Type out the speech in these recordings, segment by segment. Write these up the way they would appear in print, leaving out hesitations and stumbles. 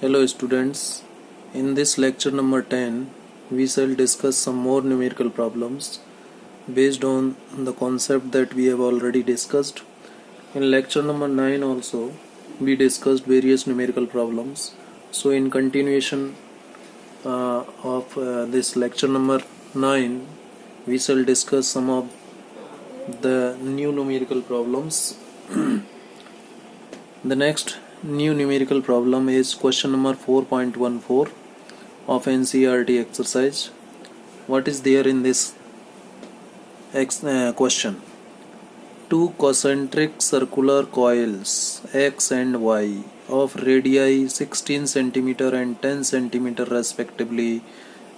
Hello students, in this lecture number 10 we shall discuss some more numerical problems based on the concept that we have already discussed. In lecture number 9 also we discussed various numerical problems. So in continuation of this lecture number 9 we shall discuss some of the new numerical problems. The next new numerical problem is question number 4.14 of NCERT exercise. What is there in this question? Two concentric circular coils X and Y of radii 16 cm and 10 cm respectively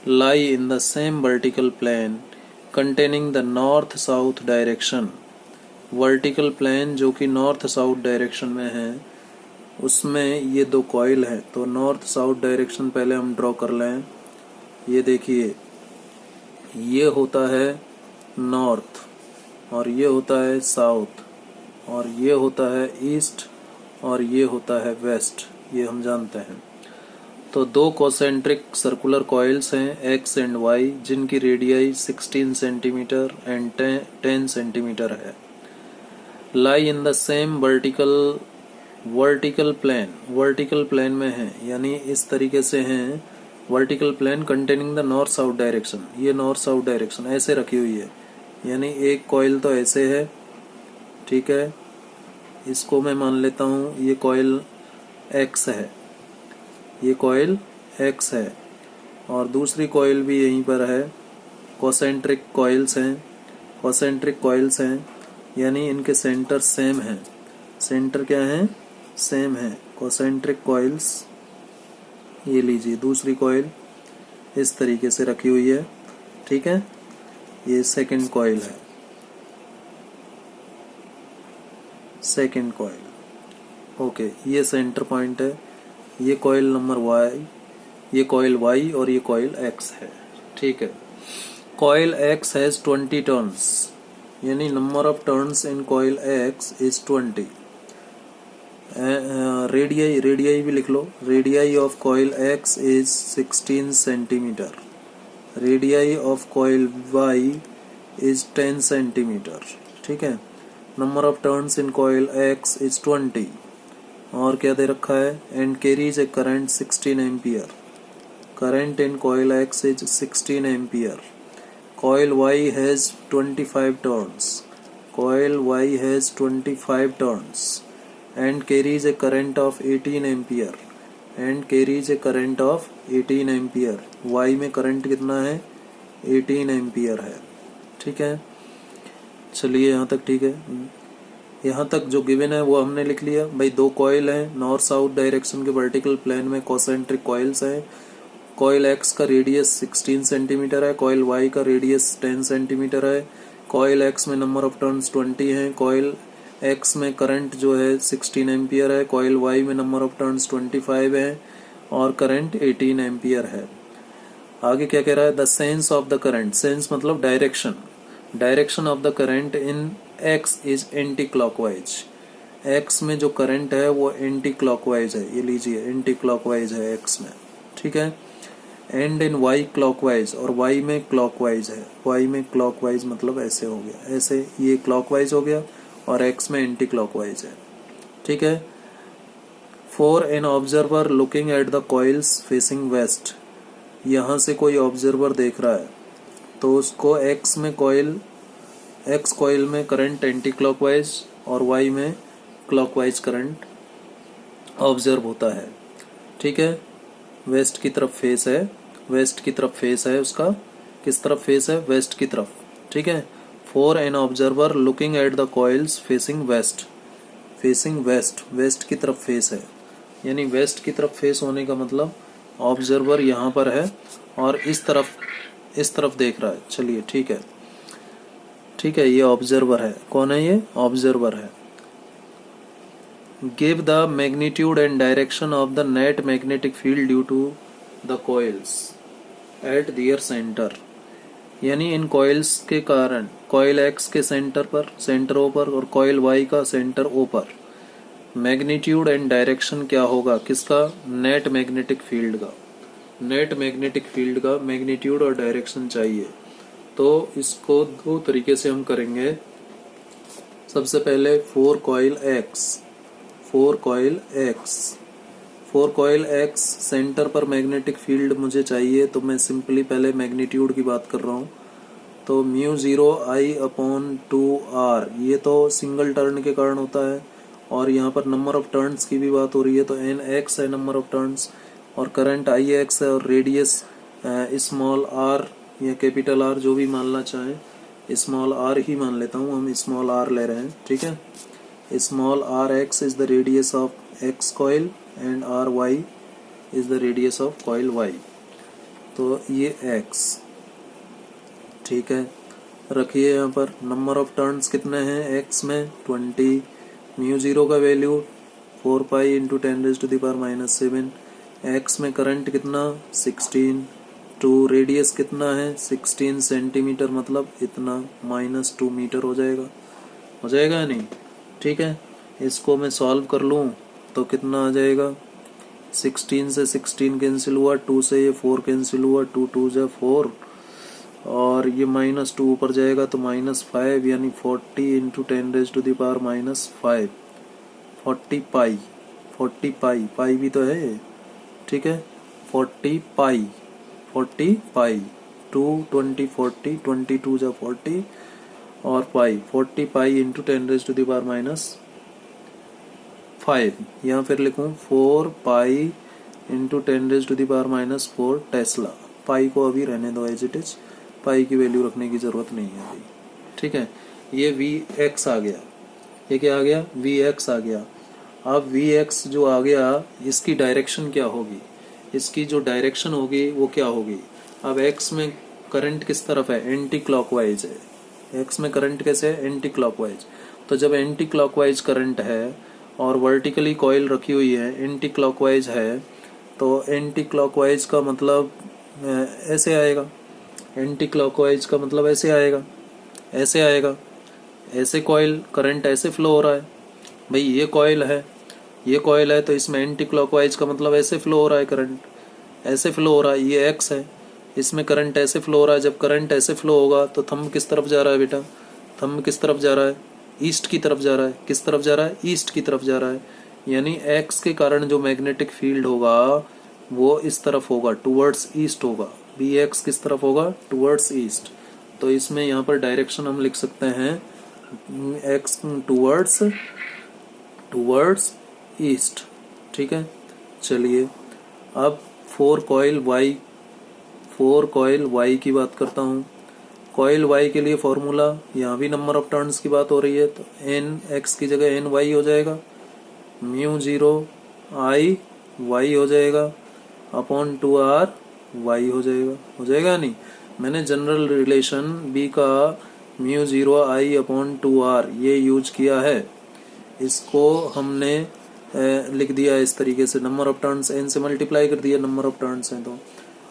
lie in the same vertical plane containing the north-south direction. Vertical plane जो कि north south direction में है उसमें ये दो coil है। तो north south direction पहले हम ड्रॉ कर लें। ये देखिए, ये होता है नॉर्थ और ये होता है साउथ और ये होता है ईस्ट और ये होता है वेस्ट, ये हम जानते हैं। तो दो कॉन्सेंट्रिक सर्कुलर कॉइल्स हैं एक्स एंड वाई जिनकी रेडियाई 16 सेंटीमीटर एंड 10 सेंटीमीटर है। Lie in the same vertical plane में है, यानी इस तरीके से हैं। Vertical plane containing the north south direction, ये नॉर्थ साउथ डायरेक्शन ऐसे रखी हुई है, यानी एक कॉइल तो ऐसे है, ठीक है। इसको मैं मान लेता हूँ ये कॉइल एक्स है, ये कॉइल एक्स है और दूसरी कॉइल भी यहीं पर है। कॉन्सेंट्रिक कॉइल्स हैं यानी इनके सेंटर सेम हैं। सेंटर क्या है? सेम है। कॉन्सेंट्रिक कॉइल्स, ये लीजिए दूसरी कॉइल इस तरीके से रखी हुई है, ठीक है। ये सेकंड कॉइल है, सेकंड कॉइल, ओके। ये सेंटर पॉइंट है। ये कॉइल नंबर वाई, ये कॉइल वाई और ये कॉइल एक्स है, ठीक है। कॉइल एक्स हैज 20 टर्न्स, यानी number of turns in coil X is 20। Radii भी लिख लो। Radii of coil X is 16 centimetre. Radii of coil Y is 10 centimetre, ठीक है। Number of turns in coil X is 20 और क्या दे रखा है? And carries A current 16 ampere. Current in coil X is 16 ampere. Coil Y has 25 turns. Coil Y has 25 turns and carries a current of 18 ampere. And carries a current of 18 ampere. Y में current कितना है? 18 ampere है, ठीक है। चलिए यहाँ तक ठीक है। यहाँ तक जो गिवन है वो हमने लिख लिया। भाई दो कॉइल हैं नॉर्थ साउथ डायरेक्शन के वर्टिकल प्लेन में, कॉन्सेंट्रिक कॉइल्स हैं। कॉइल एक्स का रेडियस 16 सेंटीमीटर है, कॉइल वाई का रेडियस 10 सेंटीमीटर है। कॉइल एक्स में नंबर ऑफ टर्न्स 20 हैं। कॉइल एक्स में करंट जो है 16 एम्पियर है। कॉइल वाई में नंबर ऑफ टर्न्स 25 है और करंट 18 एम्पियर है। आगे क्या कह रहा है? The sense of the current, sense मतलब direction, direction of the current in X is anti clockwise. X में जो करंट है वो एंटी क्लॉकवाइज है, ये लीजिए एंटी क्लॉकवाइज है एक्स में, ठीक है। एंड इन वाई क्लॉकवाइज, और वाई में क्लॉकवाइज है। वाई में क्लॉकवाइज मतलब ऐसे हो गया, ऐसे ये क्लॉकवाइज हो गया और एक्स में एंटी क्लॉकवाइज है, ठीक है। For an observer looking at the coils facing waste, यहाँ से कोई ऑब्जर्वर देख रहा है तो उसको एक्स कॉइल में करंट एंटी क्लॉकवाइज और वाई में क्लॉकवाइज करंट ऑब्जर्व होता है, ठीक है। वेस्ट की तरफ फेस है, वेस्ट की तरफ फेस है उसका। किस तरफ फेस है? वेस्ट की तरफ, ठीक है। For an observer looking at the coils facing west, facing west, west की तरफ फेस है, यानी वेस्ट की तरफ फेस होने का मतलब ऑब्जर्वर यहाँ पर है और इस तरफ देख रहा है। चलिए ठीक है, ठीक है, ये ऑब्जर्वर है। कौन है ये? ऑब्जर्वर है। Give the magnitude and direction of the net magnetic field due to the coils at their center, यानी इन कॉइल्स के कारण कॉइल एक्स के सेंटर पर, सेंटर ओ पर, और कॉइल वाई का सेंटर ओ पर मैग्नीट्यूड एंड डायरेक्शन क्या होगा किसका, नेट मैग्नेटिक फील्ड का। नेट मैग्नेटिक फील्ड का मैग्नीट्यूड और डायरेक्शन चाहिए। तो इसको दो तरीके से हम करेंगे। सबसे पहले फोर कॉइल एक्स सेंटर पर मैग्नेटिक फील्ड मुझे चाहिए, तो मैं सिंपली पहले मैग्नीट्यूड की बात कर रहा हूँ। तो म्यू 0 आई अपॉन 2r, ये तो सिंगल टर्न के कारण होता है, और यहाँ पर नंबर ऑफ टर्न्स की भी बात हो रही है, तो एन एक्स है नंबर ऑफ टर्न्स, और करंट आई एक्स है, और रेडियस स्मॉल आर या कैपिटल आर जो भी मानना चाहें, स्मॉल आर ही मान लेता हूँ, हम स्मॉल आर ले रहे हैं, ठीक है। Small r x is the radius of x coil and r y is the radius of coil y. तो ये एक्स, ठीक है। रखिए यहाँ पर नंबर ऑफ टर्न्स कितने हैं एक्स में 20, म्यू 0 का वैल्यू 4 पाई इंटू 10⁻⁻⁷, एक्स में करंट कितना 16, टू रेडियस कितना है 16 सेंटीमीटर, मतलब इतना -2 मीटर हो जाएगा या नहीं, ठीक है। इसको मैं सॉल्व कर लूँ तो कितना आ जाएगा, 16 से 16 कैंसिल हुआ, 2 से ये 4 कैंसिल हुआ, 2 2 जा 4, और ये -2 ऊपर जाएगा तो -5, यानी 40 इंटू 10⁻⁻⁵, 40 पाई भी तो है, ठीक है। 40 पाई 2 20 40 22 जा 40 और पाई 40 पाई इंटू 10⁻⁵, यहाँ फिर लिखूँ 4 पाई इंटू 10⁻⁴ टेस्ला। पाई को अभी रहने दो एज इट इज, पाई की वैल्यू रखने की जरूरत नहीं है अभी, ठीक है। ये वी एक्स आ गया, ये क्या आ गया, वी एक्स आ गया। अब वी एक्स जो आ गया, इसकी डायरेक्शन क्या होगी, इसकी जो डायरेक्शन होगी वो क्या होगी। अब एक्स में करंट किस तरफ है, एंटी क्लॉकवाइज है। एक्स में करंट कैसे है, एंटी क्लॉकवाइज। तो जब एंटी क्लॉकवाइज करंट है और वर्टिकली कॉइल रखी हुई है, एंटी क्लॉकवाइज है, तो एंटी क्लॉकवाइज का मतलब ऐसे आएगा, एंटी क्लॉकवाइज का मतलब ऐसे आएगा, ऐसे कॉइल करंट ऐसे फ्लो हो रहा है। भाई ये कॉइल है तो इसमें एंटी क्लॉकवाइज का मतलब ऐसे फ्लो हो रहा है, करंट ऐसे फ्लो हो रहा है, ये एक्स है, इसमें करंट ऐसे फ्लो हो रहा है। जब करंट ऐसे फ्लो होगा तो थंब किस तरफ जा रहा है बेटा, थंब किस तरफ जा रहा है, ईस्ट की तरफ जा रहा है। किस तरफ जा रहा है, ईस्ट की तरफ जा रहा है, यानी एक्स के कारण जो मैग्नेटिक फील्ड होगा वो इस तरफ होगा, टुवर्ड्स ईस्ट होगा। बी एक्स किस तरफ होगा, टुवर्ड्स ईस्ट। तो इसमें यहाँ पर डायरेक्शन हम लिख सकते हैं एक्स टुवर्ड्स ईस्ट, ठीक है। चलिए अब फोर कॉइल वाई की बात करता हूँ। कॉइल वाई के लिए फॉर्मूला, यहाँ भी नंबर ऑफ टर्न्स की बात हो रही है, तो एन एक्स की जगह एन वाई हो जाएगा, म्यू 0 आई वाई हो जाएगा अपॉन 2r वाई हो जाएगा नहीं। मैंने जनरल रिलेशन बी का म्यू 0 आई अपॉन 2r ये यूज किया है, इसको हमने लिख दिया इस तरीके से, नंबर ऑफ टर्न्स n से मल्टीप्लाई कर दिया, नंबर ऑफ टर्न्स हैं तो।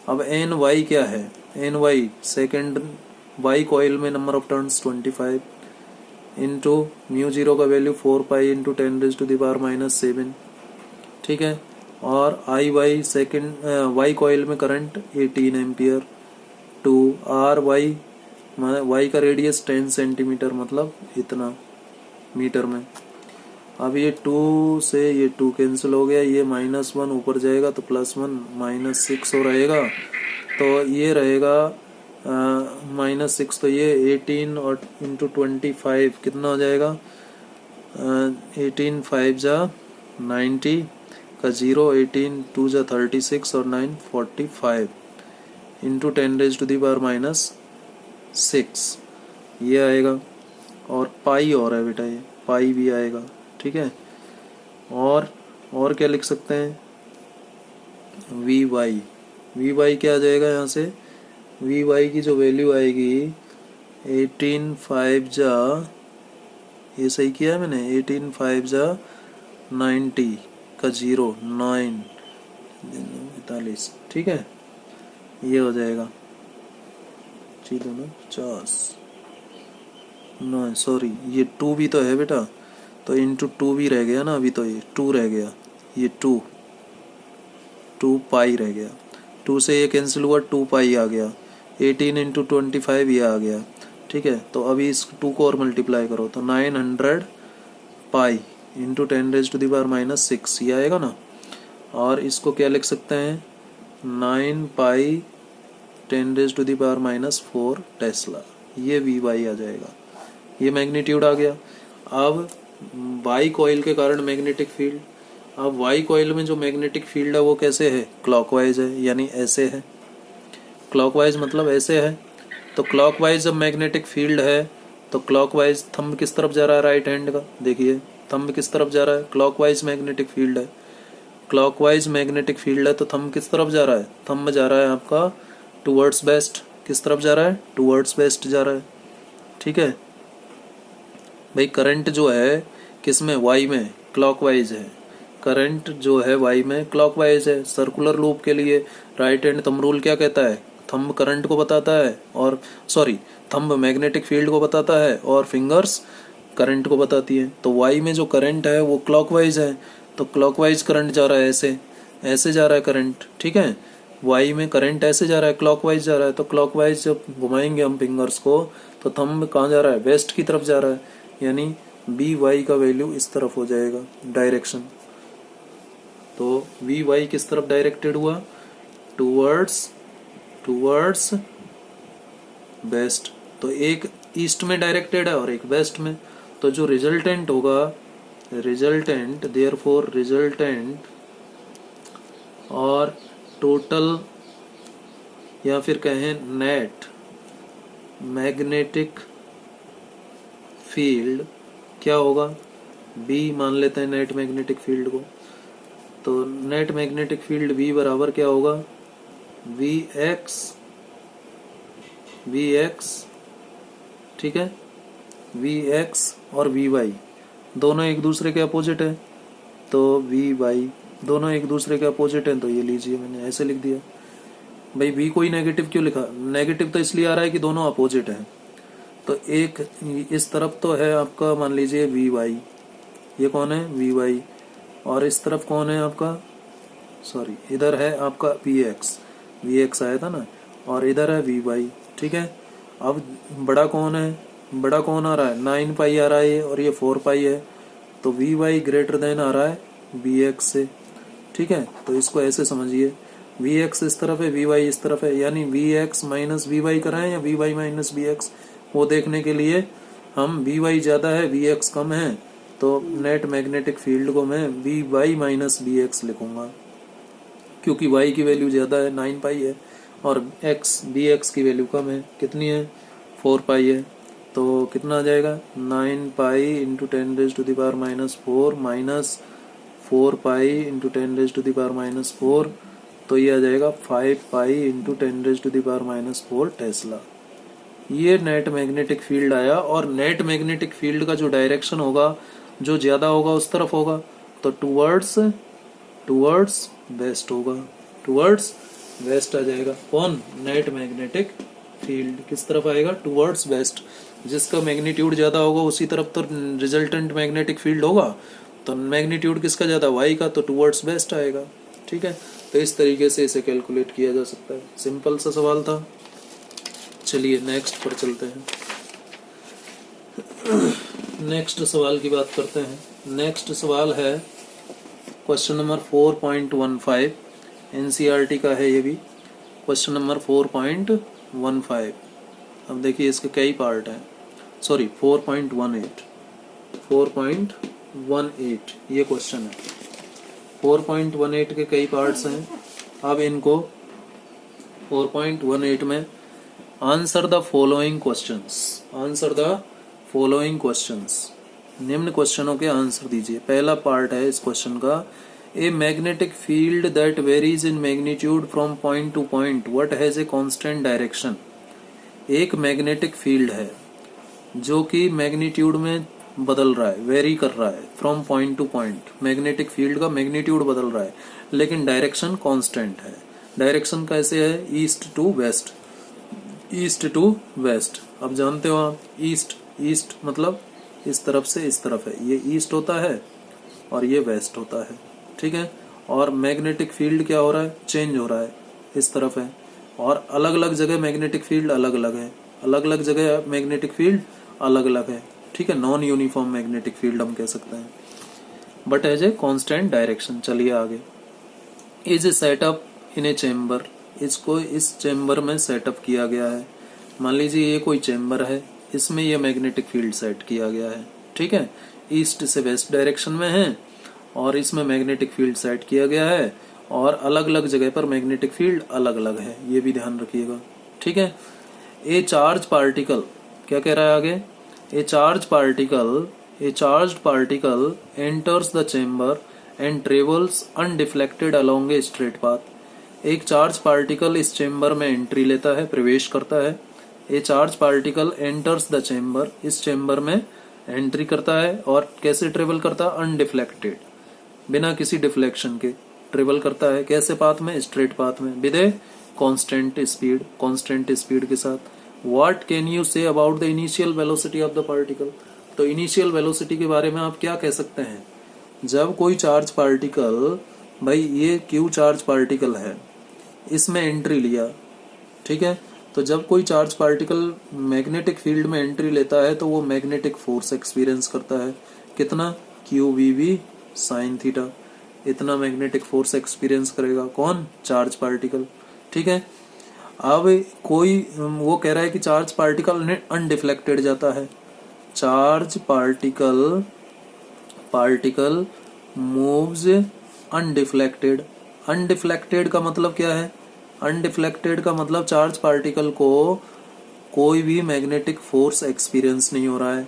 अब एन वाई क्या है, N Y second Y coil में number of turns 25 into mu 0 का वैल्यू 4 पाई इंटू 10⁻⁷, ठीक है। और i y second Y coil में current 18 ampere, to r y का रेडियस 10 सेंटीमीटर, मतलब इतना मीटर में। अब ये 2 से ये 2 कैंसिल हो गया, ये -1 ऊपर जाएगा तो +1 -6 हो रहेगा, तो ये रहेगा -6, तो ये 18 और इंटू 25 कितना हो जाएगा, 18 5 जा 90 का 0, 18 2 जा 36 और 9 45 इंटू 10⁻⁻⁶, ये आएगा। और पाई और है बेटा, ये पाई भी आएगा, ठीक है। और क्या लिख सकते हैं, वी वाई क्या आ जाएगा यहाँ से, वी वाई की जो वैल्यू आएगी 18 5 जा, ये सही किया है मैंने, 18 5 जा 90 का 0 9 45, ठीक है। ये हो जाएगा 50 9, सॉरी ये 2 भी तो है बेटा, तो इंटू 2 भी रह गया ना, अभी तो ये 2 रह गया, ये 2 पाई रह गया, 2 से ये कैंसिल हुआ, 2 पाई आ गया, 18 इंटू 25 ये आ गया। ठीक है, तो अभी इस 2 को और मल्टीप्लाई करो तो 900 पाई इंटू 10⁻⁻6 ये आएगा ना। और इसको क्या लिख सकते हैं, 9 पाई 10⁻⁻4 टेस्ला, ये वी वाई आ जाएगा। ये मैग्नीट्यूड आ गया। अब वाई कॉइल के कारण मैग्नेटिक फील्ड, अब वाई कॉइल में जो मैग्नेटिक फील्ड है वो कैसे है, क्लॉकवाइज है, यानी ऐसे है। क्लॉकवाइज मतलब ऐसे है, तो क्लॉकवाइज जब मैग्नेटिक फील्ड है तो क्लॉकवाइज थंब किस तरफ जा रहा है, राइट हैंड का, देखिए थंब किस तरफ जा रहा है, क्लॉकवाइज मैग्नेटिक फील्ड है। क्लॉकवाइज मैग्नेटिक फील्ड है तो थंब किस तरफ जा रहा है, थंब जा रहा है आपका टूवर्ड्स वेस्ट। किस तरफ जा रहा है, टूवर्ड्स वेस्ट जा रहा है। ठीक है भाई, करंट जो है किस में, वाई में, क्लॉकवाइज है। करंट जो है वाई में क्लॉकवाइज है। सर्कुलर लूप के लिए राइट हैंड थंब रूल क्या कहता है, थंब करंट को बताता है, और सॉरी थंब मैग्नेटिक फील्ड को बताता है और फिंगर्स करंट को बताती है। तो वाई में जो करंट है वो क्लॉकवाइज है, तो क्लॉकवाइज करंट जा रहा है, ऐसे ऐसे जा रहा है करंट। ठीक है, वाई में करंट ऐसे जा रहा है, क्लॉकवाइज जा रहा है, तो क्लॉकवाइज जब घुमाएंगे हम फिंगर्स को तो थंब कहाँ जा रहा है, वेस्ट की तरफ जा रहा है, यानी बी वाई का वैल्यू इस तरफ हो जाएगा, डायरेक्शन। तो वी वाई किस तरफ डायरेक्टेड हुआ, टूवर्ड्स वेस्ट। तो एक ईस्ट में डायरेक्टेड है और एक वेस्ट में, तो जो रिजल्टेंट होगा, रिजल्टेंट देयरफॉर रिजल्टेंट और टोटल या फिर कहें नेट मैग्नेटिक फील्ड क्या होगा, बी मान लेते हैं नेट मैग्नेटिक फील्ड को। तो नेट मैग्नेटिक फील्ड बी बराबर क्या होगा, वी एक्स, ठीक है, वी एक्स और वी वाई दोनों एक दूसरे के अपोजिट है, तो वी वाई दोनों एक दूसरे के अपोजिट हैं, तो ये लीजिए मैंने ऐसे लिख दिया। भाई वी कोई नेगेटिव क्यों लिखा, नेगेटिव तो इसलिए आ रहा है कि दोनों अपोजिट हैं। तो एक इस तरफ तो है आपका, मान लीजिए वी वाई, ये कौन है, वी वाई, और इस तरफ कौन है आपका, सॉरी इधर है आपका वी एक्स आया था ना, और इधर है वी वाई। ठीक है, अब बड़ा कौन है, बड़ा कौन आ रहा है, 9 पाई आ रहा है ये, और ये 4 पाई है, तो वी वाई ग्रेटर देन आ रहा है वी एक्स से। ठीक है, तो इसको ऐसे समझिए, वी एक्स इस तरफ है, वी वाई इस तरफ है, यानी v x minus v y कराएं या v y minus v x, वो देखने के लिए हम वी वाई ज्यादा है वी एक्स कम है, तो नेट मैग्नेटिक फील्ड को मैं v y minus v x लिखूंगा, क्योंकि वाई की वैल्यू ज्यादा है 9 पाई है, और एक्स बी एक्स की वैल्यू कम है, कितनी है 4 पाई है। तो कितना आ जाएगा, 9 pi into 10⁻⁻4 minus 4 pi into 10⁻⁻4, तो ये आ जाएगा 5 पाई इंटू 10⁻⁻4 टेस्ला। ये नेट मैग्नेटिक फील्ड आया, और नेट मैग्नेटिक फील्ड का जो डायरेक्शन होगा, जो ज्यादा होगा उस तरफ होगा, तो टूवर्ड्स वेस्ट होगा, टूवर्ड्स वेस्ट आ जाएगा। कौन, नेट मैग्नेटिक फील्ड किस तरफ आएगा, टूवर्ड्स वेस्ट। जिसका मैग्नीट्यूड ज्यादा होगा उसी तरफ तो रिजल्टेंट मैग्नेटिक फील्ड होगा, तो मैग्नीट्यूड किसका ज्यादा, वाई का, तो टूवर्ड्स वेस्ट आएगा। ठीक है, तो इस तरीके से इसे कैलकुलेट किया जा सकता है। सिंपल सा सवाल था। चलिए नेक्स्ट पर चलते हैं, नेक्स्ट सवाल की बात करते हैं। नेक्स्ट सवाल है क्वेश्चन नंबर 4.15, एनसीईआरटी का है ये भी, क्वेश्चन नंबर 4.15। अब देखिए इसके कई पार्ट हैं, सॉरी 4.18 ये क्वेश्चन है। 4.18 के कई पार्ट्स हैं। अब इनको 4.18 में आंसर द फॉलोइंग क्वेश्चंस, निम्न क्वेश्चनों के आंसर दीजिए। पहला पार्ट है इस क्वेश्चन का, a magnetic field that varies in magnitude from point to point what has a constant direction. एक मैग्नेटिक फील्ड है जो कि मैग्नीट्यूड में बदल रहा है, वेरी कर रहा है, from point to point. Magnetic field का मैग्नीट्यूड बदल रहा है लेकिन डायरेक्शन कांस्टेंट है। डायरेक्शन कैसे है, ईस्ट टू वेस्ट। अब जानते हो आप, ईस्ट मतलब इस तरफ से इस तरफ है, ये ईस्ट होता है और ये वेस्ट होता है, ठीक है। और मैग्नेटिक फील्ड क्या हो रहा है, चेंज हो रहा है, इस तरफ है। और अलग अलग जगह मैग्नेटिक फील्ड अलग अलग है, अलग अलग जगह मैग्नेटिक फील्ड अलग अलग है, ठीक है। नॉन यूनिफॉर्म मैग्नेटिक फील्ड हम कह सकते हैं, but as a constant direction. चलिए आगे। Is a setup in a chamber, इसको इस चेम्बर में सेटअप किया गया है। मान लीजिए ये कोई चेम्बर है, इसमें ये मैग्नेटिक फील्ड सेट किया गया है, ठीक है। ईस्ट से वेस्ट डायरेक्शन में है और इसमें मैग्नेटिक फील्ड सेट किया गया है और अलग अलग जगह पर मैग्नेटिक फील्ड अलग अलग है, ये भी ध्यान रखिएगा, ठीक है। ए चार्ज पार्टिकल, क्या कह रहा है आगे, ए charge particle enters the chamber and travels undeflected along a straight path. एक चार्ज पार्टिकल इस चेम्बर में एंट्री लेता है, प्रवेश करता है। A charge particle enters the chamber, इस चेम्बर में एंट्री करता है और कैसे ट्रेवल करता है, अनडिफ्लेक्टेड, बिना किसी डिफ्लेक्शन के ट्रेवल करता है। कैसे पाथ में, स्ट्रेट पाथ में, विद ए कांस्टेंट स्पीड के साथ। What can you say about the initial velocity of the particle. तो इनिशियल वेलोसिटी के बारे में आप क्या कह सकते हैं, जब कोई चार्ज पार्टिकल, भाई ये क्यू चार्ज पार्टिकल है, इसमें एंट्री लिया, ठीक है। तो जब कोई चार्ज पार्टिकल मैग्नेटिक फील्ड में एंट्री लेता है तो वो मैग्नेटिक फोर्स एक्सपीरियंस करता है, कितना, q v v sine theta, इतना मैग्नेटिक फोर्स एक्सपीरियंस करेगा कौन, चार्ज पार्टिकल, ठीक है। अब कोई वो कह रहा है कि चार्ज पार्टिकल अनडिफ्लेक्टेड जाता है, charge particle moves undeflected. Undeflected का मतलब क्या है, अनडिफ्लेक्टेड का मतलब चार्ज पार्टिकल को कोई भी मैग्नेटिक फोर्स एक्सपीरियंस नहीं हो रहा है।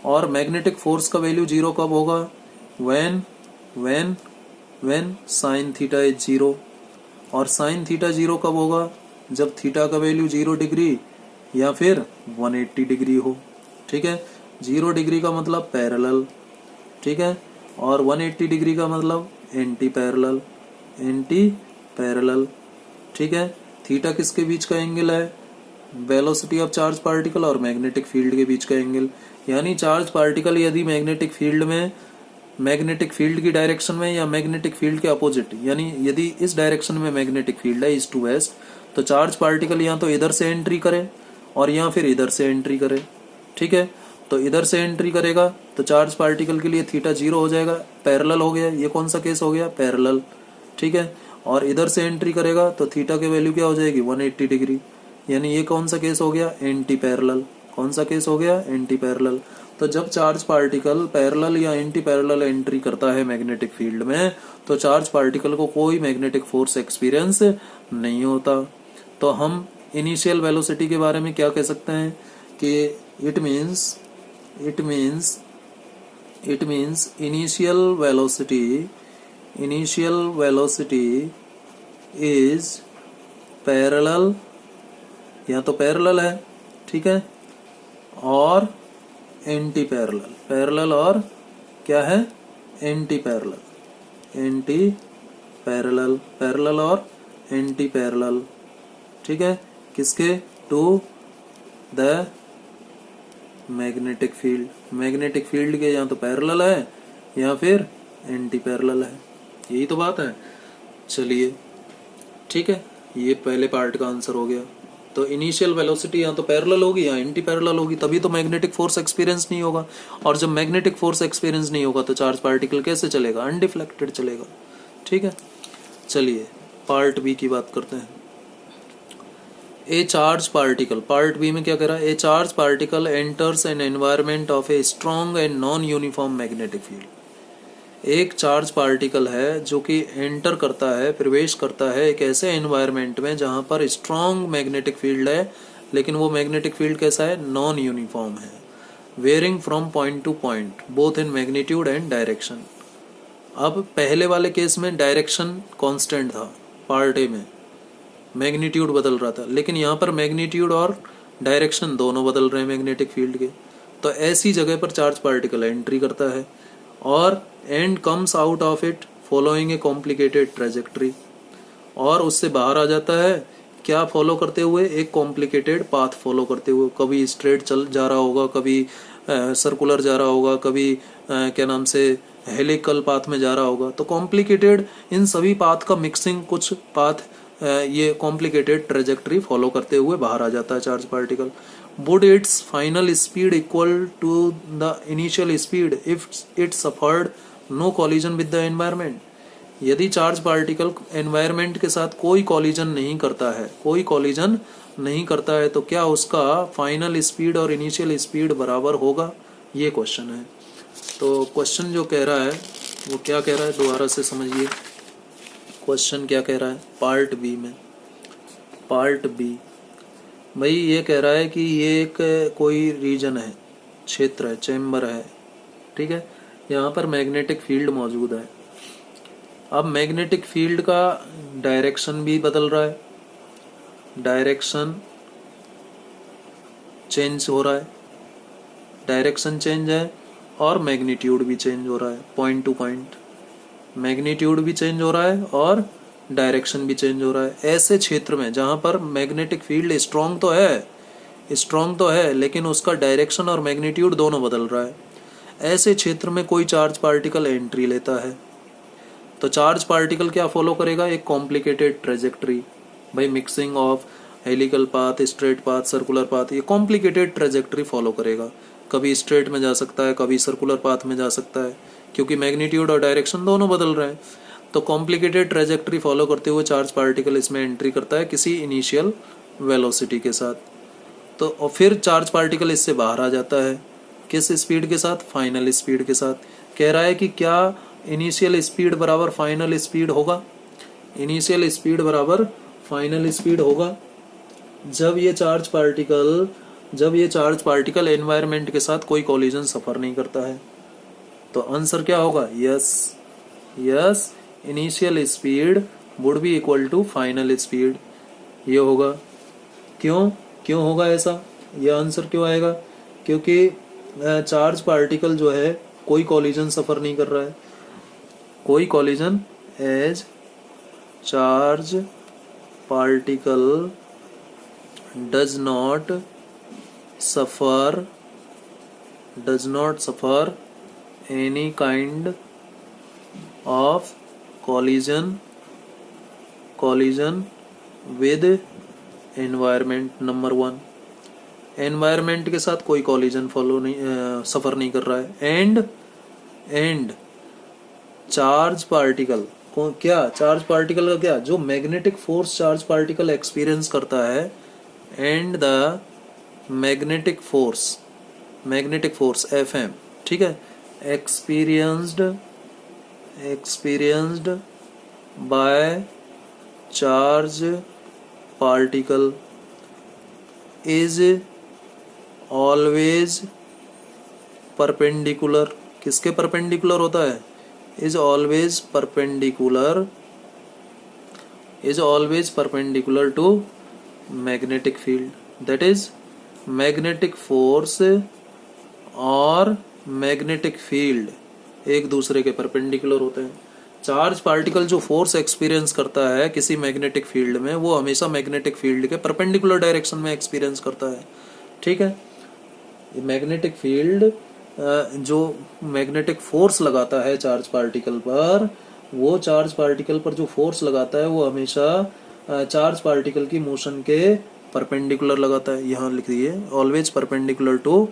और मैग्नेटिक फोर्स का वैल्यू जीरो कब होगा, when sine theta is zero. और साइन थीटा जीरो कब होगा, जब थीटा का वैल्यू 0 डिग्री या फिर 180 डिग्री हो, ठीक है। 0 डिग्री का मतलब पैरेलल, ठीक है, और 180 डिग्री का मतलब एंटी पैरेलल, ठीक है। थीटा किसके बीच का एंगल है, वेलोसिटी ऑफ चार्ज पार्टिकल और मैग्नेटिक फील्ड के बीच का एंगल। यानी चार्ज पार्टिकल यदि मैग्नेटिक फील्ड की डायरेक्शन में या मैग्नेटिक फील्ड के अपोजिट, यानी यदि इस डायरेक्शन में मैग्नेटिक फील्ड है, ईस्ट टू वेस्ट, तो चार्ज पार्टिकल या तो इधर से एंट्री करे और या फिर इधर से एंट्री करे, ठीक है। तो इधर से एंट्री करेगा तो चार्ज पार्टिकल के लिए थीटा 0 हो जाएगा, पैरेलल हो गया, ये कौन सा केस हो गया, पैरेलल, ठीक है। और इधर से एंट्री करेगा तो थीटा की वैल्यू क्या हो जाएगी, 180 डिग्री, यानी ये कौन सा केस हो गया, एंटी पैरेलल। कौन सा केस हो गया, एंटी पैरेलल। तो जब चार्ज पार्टिकल पैरेलल या एंटी पैरेलल एंट्री करता है मैग्नेटिक फील्ड में, तो चार्ज पार्टिकल को कोई मैग्नेटिक फोर्स एक्सपीरियंस नहीं होता। तो हम इनिशियल वेलोसिटी के बारे में क्या कह सकते हैं कि it means initial velocity is parallel, या तो पैरेलल है, ठीक है, और एंटी पैरेलल और क्या है, एंटी पैरेलल और एंटी पैरेलल, ठीक है, किसके, टू द मैग्नेटिक फील्ड के, या तो पैरेलल है या फिर एंटी पैरेलल है, यही तो बात है। चलिए ठीक है, ये पहले पार्ट का आंसर हो गया। तो इनिशियल वेलोसिटी या तो पैरेलल होगी या एंटी पैरेलल होगी, तभी तो मैग्नेटिक फोर्स एक्सपीरियंस नहीं होगा। और जब मैग्नेटिक फोर्स एक्सपीरियंस नहीं होगा तो चार्ज पार्टिकल कैसे चलेगा, अनडिफ्लेक्टेड चलेगा, ठीक है। चलिए पार्ट बी की बात करते हैं। A charge particle, part b में क्या कह रहा है, a charge particle enters an environment of a strong and non uniform magnetic field. एक चार्ज पार्टिकल है जो कि एंटर करता है, प्रवेश करता है एक ऐसे एनवायरमेंट में जहां पर स्ट्रॉन्ग मैग्नेटिक फील्ड है, लेकिन वो मैग्नेटिक फील्ड कैसा है, नॉन यूनिफॉर्म है, varying from point to point both in magnitude and direction. अब पहले वाले केस में डायरेक्शन कांस्टेंट था, पार्ट ए में मैग्नीट्यूड बदल रहा था, लेकिन यहाँ पर मैग्नीट्यूड और डायरेक्शन दोनों बदल रहे हैं मैग्नेटिक फील्ड के। तो ऐसी जगह पर चार्ज पार्टिकल एंट्री करता है और and comes out of it following A complicated trajectory, और उससे बाहर आ जाता है क्या फॉलो करते हुए, एक कॉम्प्लिकेटेड पाथ फॉलो करते हुए। कभी स्ट्रेट चल जा रहा होगा, कभी सर्कुलर जा रहा होगा, कभी क्या नाम से हेलिकल पाथ में जा रहा होगा। तो कॉम्प्लिकेटेड इन सभी पाथ का मिक्सिंग, कुछ पाथ ये कॉम्प्लिकेटेड ट्रेजेक्ट्री फॉलो करते हुए बाहर आ जाता है charge particle. Would its final speed equal to the initial speed if it suffered no collision with the environment. यदि चार्ज पार्टिकल एनवायरमेंट के साथ कोई कॉलिजन नहीं करता है, कोई कॉलिजन नहीं करता है, तो क्या उसका फाइनल स्पीड और इनिशियल स्पीड बराबर होगा, ये क्वेश्चन है। तो क्वेश्चन जो कह रहा है वो क्या कह रहा है, दोबारा से समझिए क्वेश्चन क्या कह रहा है। पार्ट बी में, पार्ट बी भाई ये कह रहा है कि ये एक कोई रीजन है, क्षेत्र है, चैम्बर है, ठीक है। यहाँ पर मैग्नेटिक फील्ड मौजूद है। अब मैग्नेटिक फील्ड का डायरेक्शन भी बदल रहा है, डायरेक्शन चेंज हो रहा है, डायरेक्शन चेंज है और मैग्नीट्यूड भी चेंज हो रहा है। पॉइंट टू पॉइंट मैग्नीट्यूड भी चेंज हो रहा है और डायरेक्शन भी चेंज हो रहा है। ऐसे क्षेत्र में जहां पर मैग्नेटिक फील्ड स्ट्रांग तो है लेकिन उसका डायरेक्शन और मैग्नीट्यूड दोनों बदल रहा है, ऐसे क्षेत्र में कोई चार्ज पार्टिकल एंट्री लेता है। तो चार्ज पार्टिकल क्या फॉलो करेगा, एक कॉम्प्लिकेटेड ट्रेजेक्ट्री, भाई mixing of helical path, straight path, circular path, ये कॉम्प्लिकेटेड ट्रेजेक्ट्री फॉलो करेगा। कभी स्ट्रेट में जा सकता है, कभी सर्कुलर पाथ में जा सकता है, क्योंकि मैग्नीट्यूड और डायरेक्शन दोनों बदल रहे हैं। तो कॉम्प्लिकेटेड ट्रेजेक्ट्री फॉलो करते हुए चार्ज पार्टिकल इसमें एंट्री करता है किसी इनिशियल वेलोसिटी के साथ। तो और फिर चार्ज पार्टिकल इससे बाहर आ जाता है, किस स्पीड के साथ, फाइनल स्पीड के साथ। कह रहा है कि क्या इनिशियल स्पीड बराबर फाइनल स्पीड होगा, इनिशियल स्पीड बराबर फाइनल स्पीड होगा जब ये चार्ज पार्टिकल एनवायरनमेंट के साथ कोई कॉलिजन सफर नहीं करता है। तो आंसर क्या होगा, yes initial speed would be equal to final speed, ये होगा। क्यों होगा ऐसा, ये आंसर क्यों आएगा, क्योंकि चार्ज पार्टिकल जो है कोई कॉलिजन सफर नहीं कर रहा है, कोई collision as charge particle does not suffer any kind of collision with environment। नंबर 1, एनवायरमेंट के साथ कोई कॉलिजन सफर नहीं कर रहा है। And charge particle charge particle का क्या, जो magnetic force charge particle experience करता है, and the magnetic force FM, ठीक है, experienced by charge particle is always perpendicular। किसके परपेंडिकुलर होता है, is always perpendicular to magnetic field, that is magnetic force और मैग्नेटिक फील्ड एक दूसरे के परपेंडिकुलर होते हैं। चार्ज पार्टिकल जो फोर्स एक्सपीरियंस करता है किसी मैग्नेटिक फील्ड में, वो हमेशा मैग्नेटिक फील्ड के परपेंडिकुलर डायरेक्शन में एक्सपीरियंस करता है, ठीक है। मैग्नेटिक फील्ड जो मैग्नेटिक फोर्स लगाता है चार्ज पार्टिकल पर, वो चार्ज पार्टिकल पर जो फोर्स लगाता है वो हमेशा चार्ज पार्टिकल की मोशन के परपेंडिकुलर लगाता है। यहाँ लिख दिए ऑलवेज परपेंडिकुलर टू,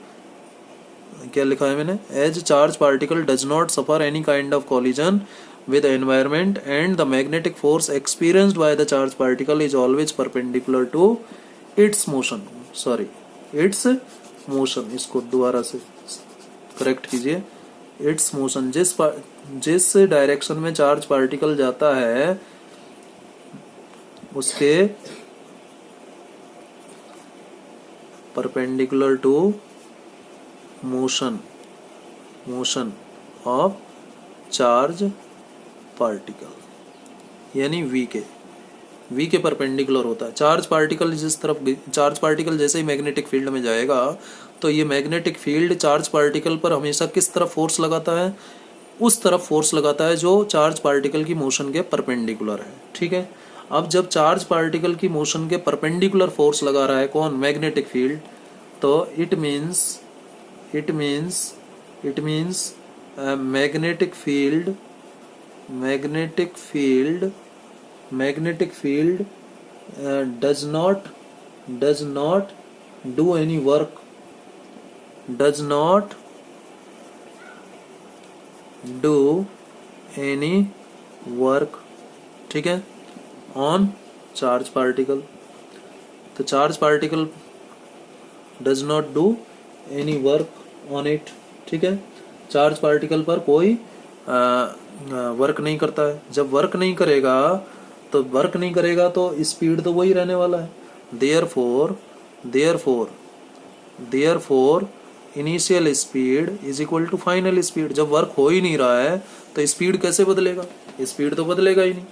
क्या लिखा है मैंने, as charge particle does not suffer any kind of collision with environment and the magnetic force experienced by the charge particle is always perpendicular to its motion. इसको दोबारा से करेक्ट कीजिए, its motion, जिस direction में charge particle जाता है उसके perpendicular to motion of charge particle, यानी वी के परपेंडिकुलर होता है। चार्ज पार्टिकल जैसे ही मैग्नेटिक फील्ड में जाएगा तो ये मैग्नेटिक फील्ड चार्ज पार्टिकल पर हमेशा किस तरफ फोर्स लगाता है, उस तरफ फोर्स लगाता है जो चार्ज पार्टिकल की मोशन के परपेंडिकुलर है, ठीक है। अब जब चार्ज पार्टिकल की मोशन के परपेंडिकुलर फोर्स लगा रहा है कौन, मैग्नेटिक फील्ड, तो it it means magnetic field does not do any work, does not do any work, ठीक है, on charge particle। तो charge particle does not do any work on it, ठीक है, चार्ज पार्टिकल पर कोई work नहीं करता है। जब वर्क नहीं करेगा तो स्पीड तो वही रहने वाला है। Therefore initial speed is equal to final speed. जब वर्क हो ही नहीं रहा है तो स्पीड कैसे बदलेगा, स्पीड तो बदलेगा ही नहीं।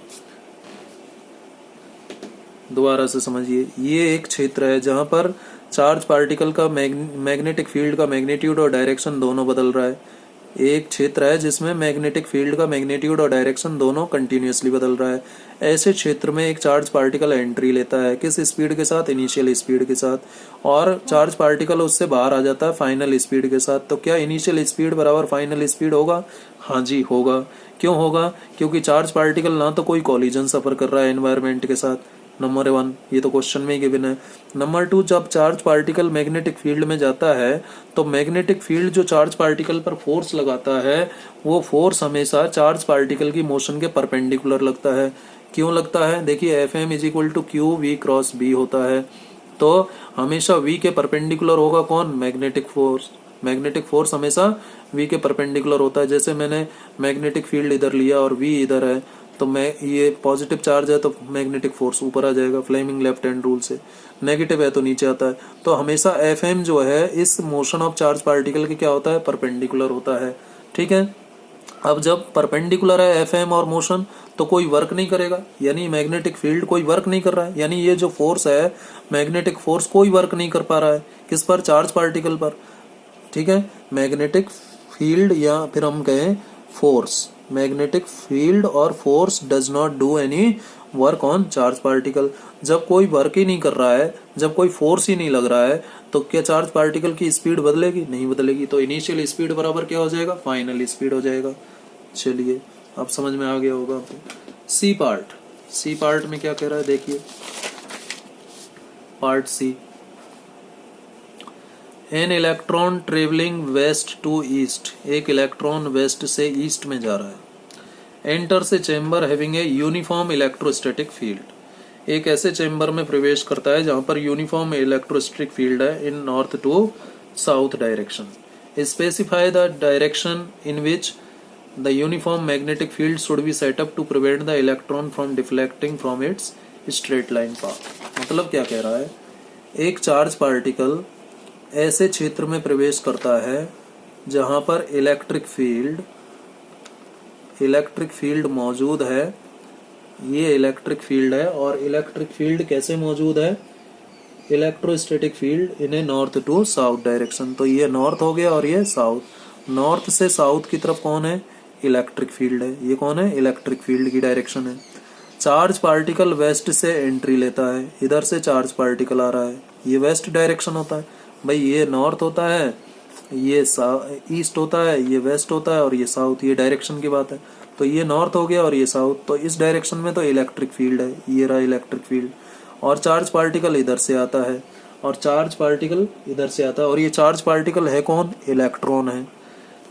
दोबारा से समझिए, ये एक क्षेत्र है जहां पर चार्ज पार्टिकल का मैग्नेटिक फील्ड का मैग्नीट्यूड और डायरेक्शन दोनों बदल रहा है। एक क्षेत्र है जिसमें मैग्नेटिक फील्ड का मैग्नीट्यूड और डायरेक्शन दोनों कंटिन्यूअसली बदल रहा है। ऐसे क्षेत्र में एक चार्ज पार्टिकल एंट्री लेता है, किस स्पीड के साथ, इनिशियल स्पीड के साथ, और चार्ज पार्टिकल उससे बाहर आ जाता है फाइनल स्पीड के साथ। तो क्या इनिशियल स्पीड बराबर फाइनल स्पीड होगा? हाँ जी होगा। क्यों होगा? क्योंकि चार्ज पार्टिकल ना तो कोई कॉलिजन सफर कर रहा है एनवायरमेंट के साथ, नंबर 1, ये तो क्वेश्चन में ही गिवन है। नंबर 2, जब चार्ज पार्टिकल मैग्नेटिक फील्ड में जाता है तो मैग्नेटिक फील्ड जो चार्ज पार्टिकल पर फोर्स लगाता है वो फोर्स हमेशा चार्ज पार्टिकल की मोशन के परपेंडिकुलर लगता है। क्यों लगता है? देखिए Fm is equal to q v cross b होता है, तो हमेशा v के परपेंडिकुलर होगा कौन? Magnetic force. मैग्नेटिक फोर्स हमेशा v के परपेंडिकुलर होता है। जैसे मैंने मैग्नेटिक फील्ड इधर लिया और v इधर है, तो मैं ये पॉजिटिव चार्ज है तो मैग्नेटिक फोर्स ऊपर आ जाएगा फ्लेमिंग लेफ्ट हैंड रूल से, नेगेटिव है तो नीचे आता है। तो हमेशा Fm जो है इस मोशन ऑफ चार्ज पार्टिकल के क्या होता है? परपेंडिकुलर होता है, ठीक है। अब जब परपेंडिकुलर है Fm और मोशन तो कोई वर्क नहीं करेगा, यानी मैग्नेटिक फील्ड कोई वर्क नहीं कर रहा है, यानी ये जो फोर्स है मैग्नेटिक फोर्स कोई वर्क नहीं कर पा रहा है। किस पर? चार्ज पार्टिकल पर, ठीक है। मैग्नेटिक फील्ड या फिर हम कहें फोर्स, मैग्नेटिक फील्ड और force does not do any work on charge particle. जब कोई वर्क ही नहीं कर रहा है, जब कोई फोर्स ही नहीं लग रहा है, तो क्या चार्ज पार्टिकल की स्पीड बदलेगी? नहीं बदलेगी। तो इनिशियल स्पीड बराबर क्या हो जाएगा? फाइनल स्पीड हो जाएगा। चलिए अब समझ में आ गया होगा आपको। सी पार्ट में क्या कह रहा है देखिए, part c, an electron travelling west to east, एक इलेक्ट्रॉन वेस्ट से ईस्ट में जा रहा है। Enters a chamber having a uniform electrostatic field, एक ऐसे चेम्बर में प्रवेश करता है जहां पर यूनिफॉर्म इलेक्ट्रोस्टैटिक फील्ड है in north to south direction. Specify the direction in which the uniform magnetic field should be set up to prevent the electron from deflecting from its straight line path. मतलब क्या कह रहा है, एक charge particle ऐसे क्षेत्र में प्रवेश करता है जहां पर इलेक्ट्रिक फील्ड मौजूद है। ये इलेक्ट्रिक फील्ड है, और इलेक्ट्रिक फील्ड कैसे मौजूद है? Electrostatic field in a north to south direction. तो ये नॉर्थ हो गया और ये साउथ। नॉर्थ से साउथ की तरफ कौन है? इलेक्ट्रिक फील्ड है। ये कौन है? इलेक्ट्रिक फील्ड की डायरेक्शन है। चार्ज पार्टिकल वेस्ट से एंट्री लेता है, इधर से चार्ज पार्टिकल आ रहा है, ये वेस्ट डायरेक्शन होता है भाई। ये नॉर्थ होता है, ये ईस्ट होता है, ये वेस्ट होता है और ये साउथ, ये डायरेक्शन की बात है। तो ये नॉर्थ हो गया और ये साउथ, तो इस डायरेक्शन में तो इलेक्ट्रिक फील्ड है, ये रहा इलेक्ट्रिक फील्ड। और चार्ज पार्टिकल इधर से आता है, और चार्ज पार्टिकल इधर से आता है, और ये चार्ज पार्टिकल है कौन? इलेक्ट्रॉन है।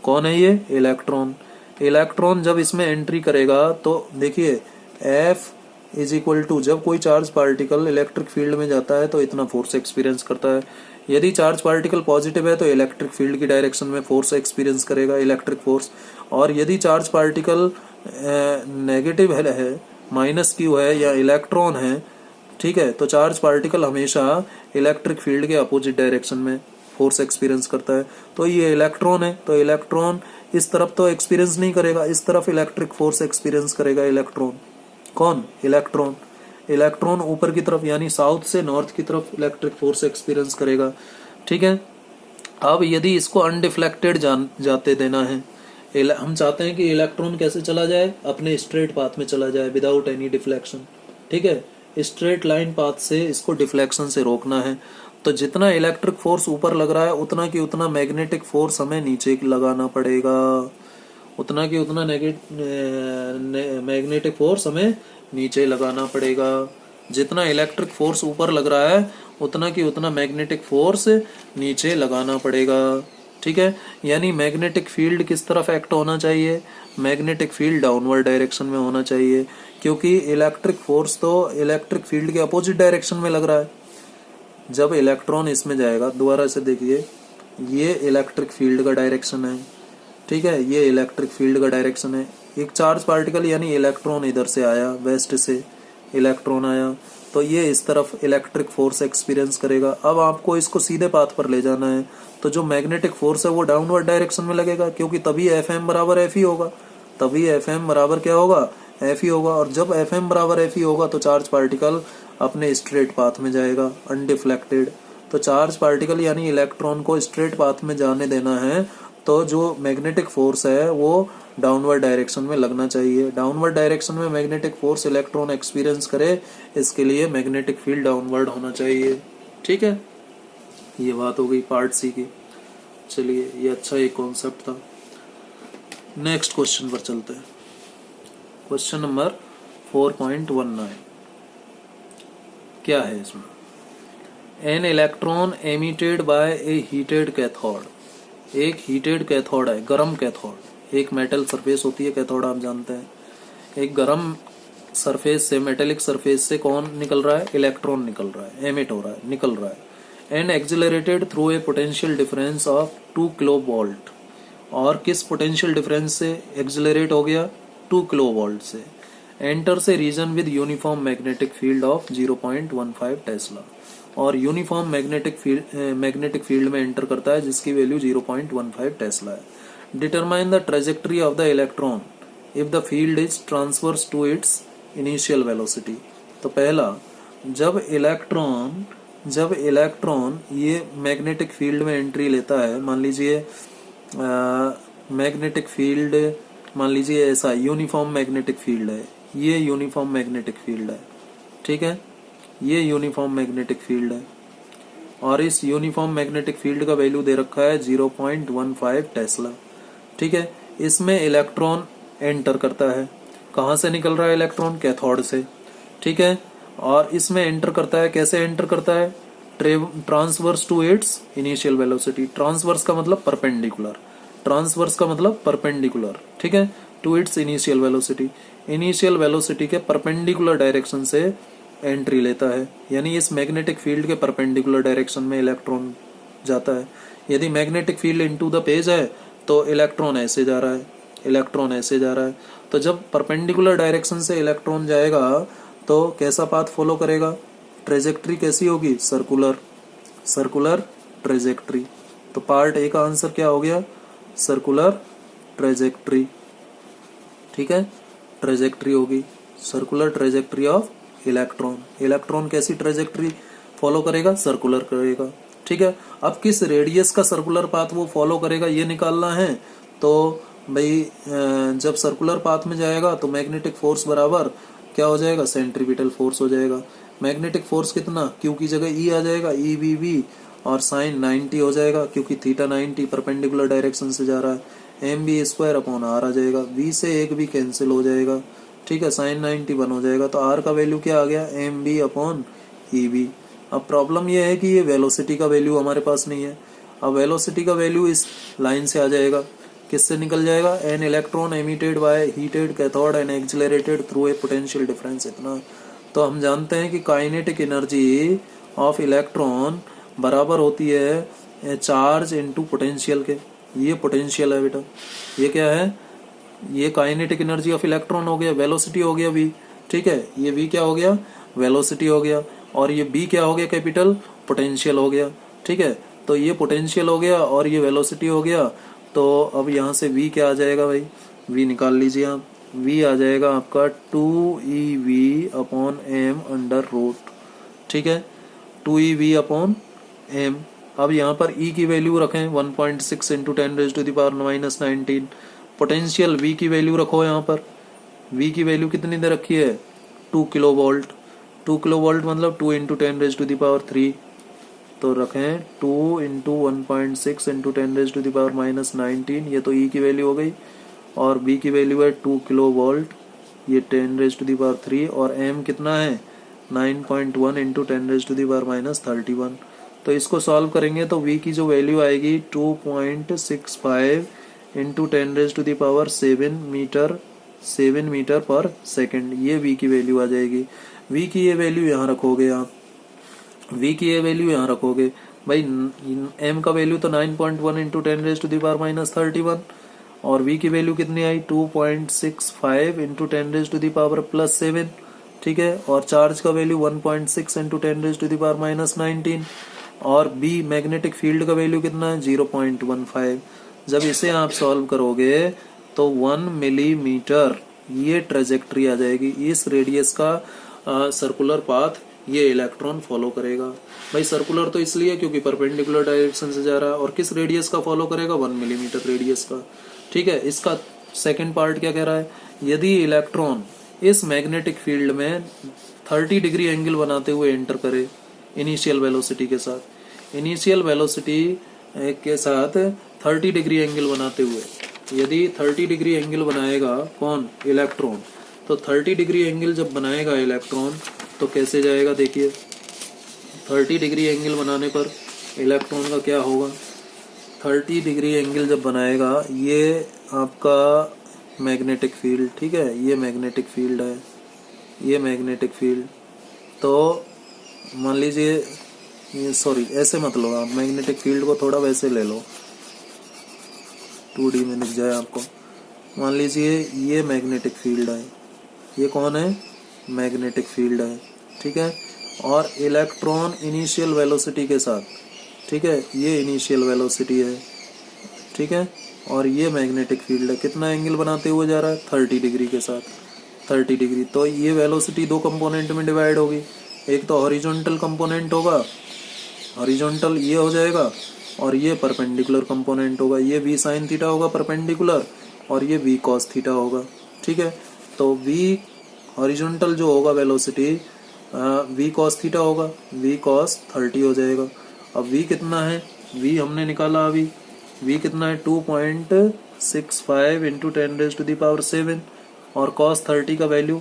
कौन है ये? इलेक्ट्रॉन। इलेक्ट्रॉन जब इसमें एंट्री करेगा तो देखिए F इज इक्वल टू, जब कोई चार्ज पार्टिकल इलेक्ट्रिक फील्ड में जाता है तो इतना फोर्स एक्सपीरियंस करता है। यदि चार्ज पार्टिकल पॉजिटिव है तो इलेक्ट्रिक फील्ड की डायरेक्शन में फोर्स एक्सपीरियंस करेगा, इलेक्ट्रिक फोर्स। और यदि चार्ज पार्टिकल नेगेटिव है, माइनस क्यू है या इलेक्ट्रॉन है, ठीक है, तो चार्ज पार्टिकल हमेशा इलेक्ट्रिक फील्ड के अपोजिट डायरेक्शन में फोर्स एक्सपीरियंस करता है। तो ये इलेक्ट्रॉन है, तो इलेक्ट्रॉन इस तरफ तो एक्सपीरियंस नहीं करेगा, इस तरफ इलेक्ट्रिक फोर्स एक्सपीरियंस करेगा इलेक्ट्रॉन। कौन? इलेक्ट्रॉन। इलेक्ट्रॉन ऊपर की तरफ यानी साउथ से नॉर्थ की तरफ इलेक्ट्रिक फोर्स एक्सपीरियंस करेगा, ठीक है। अब यदि इसको अनडिफ्लेक्टेड जाते देना है, हम चाहते हैं कि इलेक्ट्रॉन कैसे चला जाए? अपने स्ट्रेट पाथ में चला जाए विदाउट एनी डिफ्लेक्शन, ठीक है। स्ट्रेट लाइन पाथ से इसको डिफ्लेक्शन से रोकना है। तो जितना इलेक्ट्रिक फोर्स ऊपर लग रहा है उतना की उतना मैग्नेटिक फोर्स हमें नीचे लगाना पड़ेगा, उतना की उतना मैग्नेटिक फोर्स हमें नीचे लगाना पड़ेगा। जितना इलेक्ट्रिक फोर्स ऊपर लग रहा है उतना की उतना मैग्नेटिक फोर्स नीचे लगाना पड़ेगा। ठीक है, यानी मैग्नेटिक फील्ड किस तरफ एक्ट होना चाहिए, मैग्नेटिक फील्ड डाउनवर्ड डायरेक्शन में होना चाहिए, क्योंकि इलेक्ट्रिक फोर्स तो इलेक्ट्रिक फील्ड के अपोजिट डायरेक्शन में लग रहा है। जब इलेक्ट्रॉन इसमें जाएगा, दोबारा से देखिए, ये इलेक्ट्रिक फील्ड का डायरेक्शन है, ठीक है, ये इलेक्ट्रिक फील्ड का डायरेक्शन है। एक चार्ज पार्टिकल यानी इलेक्ट्रॉन इधर से आया, वेस्ट से इलेक्ट्रॉन आया, तो ये इस तरफ इलेक्ट्रिक फोर्स एक्सपीरियंस करेगा। अब आपको इसको सीधे पाथ पर ले जाना है, तो जो मैग्नेटिक फोर्स है वो डाउनवर्ड डायरेक्शन में लगेगा, क्योंकि तभी एफ एम बराबर एफ ही होगा, तभी एफ एम बराबर क्या होगा, एफ ही होगा। और जब एफ एम बराबर एफ ही होगा तो चार्ज पार्टिकल अपने स्ट्रेट पाथ में जाएगा अनडिफ्लेक्टेड। तो चार्ज पार्टिकल यानी इलेक्ट्रॉन को स्ट्रेट पाथ में जाने देना है, तो जो मैग्नेटिक फोर्स है वो डाउनवर्ड डायरेक्शन में लगना चाहिए। डाउनवर्ड डायरेक्शन में मैग्नेटिक फोर्स इलेक्ट्रॉन एक्सपीरियंस करे, इसके लिए मैग्नेटिक फील्ड डाउनवर्ड होना चाहिए। ठीक है, ये बात हो गई पार्ट सी की। चलिए, ये अच्छा एक कॉन्सेप्ट था। नेक्स्ट क्वेश्चन पर चलते हैं। क्वेश्चन नंबर 4.19 क्या है इसमें, an electron emitted by A heated cathode. एक हीटेड कैथोड है, गर्म कैथोड, एक मेटल सरफेस होती है कैथोड, आप जानते हैं। एक गर्म सरफेस से, मेटेलिक सरफेस से कौन निकल रहा है, इलेक्ट्रॉन निकल रहा है, एमिट हो रहा है, निकल रहा है। And accelerated through a potential difference of 2 kilovolt. और किस पोटेंशियल डिफरेंस से एक्सिलरेट हो गया, 2 किलोवोल्ट से। एंटर से region with uniform magnetic field of 0.15 tesla. और यूनिफॉर्म मैग्नेटिक फील्ड में एंटर करता है जिसकी वैल्यू 0.15 टेस्ला है। Determine the trajectory of the electron if the field is transverse to its initial velocity. तो पहला, जब इलेक्ट्रॉन ये मैग्नेटिक फील्ड में एंट्री लेता है, मान लीजिए मैग्नेटिक फील्ड, मान लीजिए ऐसा यूनिफॉर्म मैग्नेटिक फील्ड है, ये यूनिफॉर्म मैग्नेटिक फील्ड है, ठीक है, ये यूनिफॉर्म मैग्नेटिक फील्ड है। और इस यूनिफॉर्म मैग्नेटिक फील्ड का वैल्यू दे रखा है 0.15 टेस्ला। ठीक है, इसमें इलेक्ट्रॉन एंटर करता है, कहाँ से निकल रहा है इलेक्ट्रॉन, कैथोड से। ठीक है, और इसमें एंटर करता है, कैसे एंटर करता है, transverse to its initial velocity. Transverse का मतलब परपेंडिकुलर, ट्रांसवर्स का मतलब परपेंडिकुलर, ठीक है, to its initial velocity. Initial velocity के परपेंडिकुलर डायरेक्शन से एंट्री लेता है, यानी इस मैग्नेटिक फील्ड के परपेंडिकुलर डायरेक्शन में इलेक्ट्रॉन जाता है। यदि magnetic field into the page है तो इलेक्ट्रॉन ऐसे जा रहा है, इलेक्ट्रॉन ऐसे जा रहा है। तो जब परपेंडिकुलर डायरेक्शन से इलेक्ट्रॉन जाएगा तो कैसा पाथ फॉलो करेगा, ट्रेजेक्ट्री कैसी होगी, सर्कुलर, सर्कुलर ट्रेजेक्ट्री। तो पार्ट ए का आंसर क्या हो गया, सर्कुलर ट्रेजेक्ट्री। ठीक है, ट्रेजेक्ट्री होगी circular trajectory of electron. Electron कैसी ट्रेजेक्ट्री फॉलो करेगा, सर्कुलर करेगा। ठीक है, अब किस रेडियस का सर्कुलर पाथ वो फॉलो करेगा ये निकालना है। तो भाई जब सर्कुलर पाथ में जाएगा तो मैग्नेटिक फोर्स बराबर क्या हो जाएगा, सेंट्रीपिटल फोर्स हो जाएगा। मैग्नेटिक फोर्स कितना, क्यू की जगह ई आ जाएगा, ई वी वी, और साइन 90 हो जाएगा क्योंकि थीटा 90 परपेंडिकुलर डायरेक्शन से जा रहा है। M B square upon R आ जाएगा, वी से एक भी कैंसिल हो जाएगा, ठीक है, साइन 90 1 हो जाएगा। तो आर का वैल्यू क्या आ गया, m b upon e b. अब प्रॉब्लम यह है कि ये वेलोसिटी का वैल्यू हमारे पास नहीं है। अब वेलोसिटी का वैल्यू इस लाइन से आ जाएगा, किससे निकल जाएगा, an electron emitted by heated cathode and accelerated through a potential difference, इतना। तो हम जानते हैं कि काइनेटिक एनर्जी ऑफ इलेक्ट्रॉन बराबर होती है चार्ज इनटू पोटेंशियल के। ये पोटेंशियल है बेटा, ये क्या है, ये काइनेटिक एनर्जी ऑफ इलेक्ट्रॉन हो गया, वेलोसिटी हो गया वी। ठीक है, ये वी क्या हो गया, वेलोसिटी हो गया, और ये बी क्या हो गया, कैपिटल पोटेंशियल हो गया। ठीक है, तो ये पोटेंशियल हो गया और ये वेलोसिटी हो गया। तो अब यहाँ से v क्या आ जाएगा भाई, v निकाल लीजिए आप, v आ जाएगा आपका 2ev upon M under root. ठीक है, 2ev अपॉन एम। अब यहाँ पर e की वैल्यू रखें 1.6 इंटू 10⁻⁻19। पोटेंशियल v की वैल्यू रखो, यहाँ पर v की वैल्यू कितनी दे रखी है, 2 किलोवोल्ट। 2 किलोवोल्ट मतलब 2 इंटू 10⁻3। तो रखें 2 इंटू 1.6 इंटू 10⁻⁻19, ये तो ई की वैल्यू हो गई, और बी की वैल्यू है 2 किलो वोल्ट, ये 10⁻³ और एम कितना है 9.1 इंटू 10⁻⁻31। तो इसको सॉल्व करेंगे तो वी की जो वैल्यू आएगी 2.65 इंटू 10⁻7 मीटर पर सेकेंड, ये वी की वैल्यू आ जाएगी। वी की ये वैल्यू यहाँ रखोगे आप, वी की ये वैल्यू यहाँ रखोगे भाई, एम का वैल्यू तो 9.1 इंटू 10⁻⁻31 और वी की वैल्यू कितनी आई 2.65 इंटू 10⁻+7, ठीक है, और चार्ज का वैल्यू 1.6 इंटू 10⁻⁻19 और बी मैग्नेटिक फील्ड का वैल्यू कितना है 0.15। जब इसे आप सॉल्व करोगे तो 1 मिलीमीटर ये ट्रेजेक्ट्री आ जाएगी, इस रेडियस का सर्कुलर पाथ ये इलेक्ट्रॉन फॉलो करेगा। भाई सर्कुलर तो इसलिए क्योंकि परपेंडिकुलर डायरेक्शन से जा रहा है, और किस रेडियस का फॉलो करेगा 1 मिलीमीटर रेडियस का, ठीक है। इसका सेकंड पार्ट क्या कह रहा है, यदि इलेक्ट्रॉन इस मैग्नेटिक फील्ड में 30 डिग्री एंगल बनाते हुए एंटर करे इनिशियल वेलोसिटी के साथ, इनिशियल वेलोसिटी के साथ 30 डिग्री एंगल बनाते हुए, यदि 30 डिग्री एंगल बनाएगा कौन इलेक्ट्रॉन, तो 30 डिग्री एंगल जब बनाएगा इलेक्ट्रॉन तो कैसे जाएगा, देखिए 30 डिग्री एंगल बनाने पर इलेक्ट्रॉन का क्या होगा, 30 डिग्री एंगल जब बनाएगा ये आपका मैग्नेटिक फील्ड, ठीक है, ये मैग्नेटिक फील्ड है, ये मैग्नेटिक फील्ड, तो मान लीजिए सॉरी ऐसे मत लो आप, मैग्नेटिक फील्ड को थोड़ा वैसे ले लो 2D में लिख जाए आपको। मान लीजिए ये मैग्नेटिक फील्ड है, ये कौन है मैग्नेटिक फील्ड है, ठीक है, और इलेक्ट्रॉन इनिशियल वेलोसिटी के साथ, ठीक है, ये इनिशियल वेलोसिटी है, ठीक है, और ये मैग्नेटिक फील्ड है, कितना एंगल बनाते हुए जा रहा है 30 डिग्री के साथ, 30 डिग्री। तो ये वेलोसिटी दो कंपोनेंट में डिवाइड होगी, एक तो हॉरिजॉन्टल कंपोनेंट होगा, हॉरिजॉन्टल ये हो जाएगा, और ये परपेंडिकुलर कंपोनेंट होगा, ये v sin थीटा होगा परपेंडिकुलर और ये v cos थीटा होगा, ठीक है। तो v हॉरिजॉन्टल जो होगा वेलोसिटी v cos थीटा होगा, v cos 30 हो जाएगा। अब v कितना है, v हमने निकाला अभी, v कितना है 2.65 इंटू 10⁻⁷ और cos 30 का वैल्यू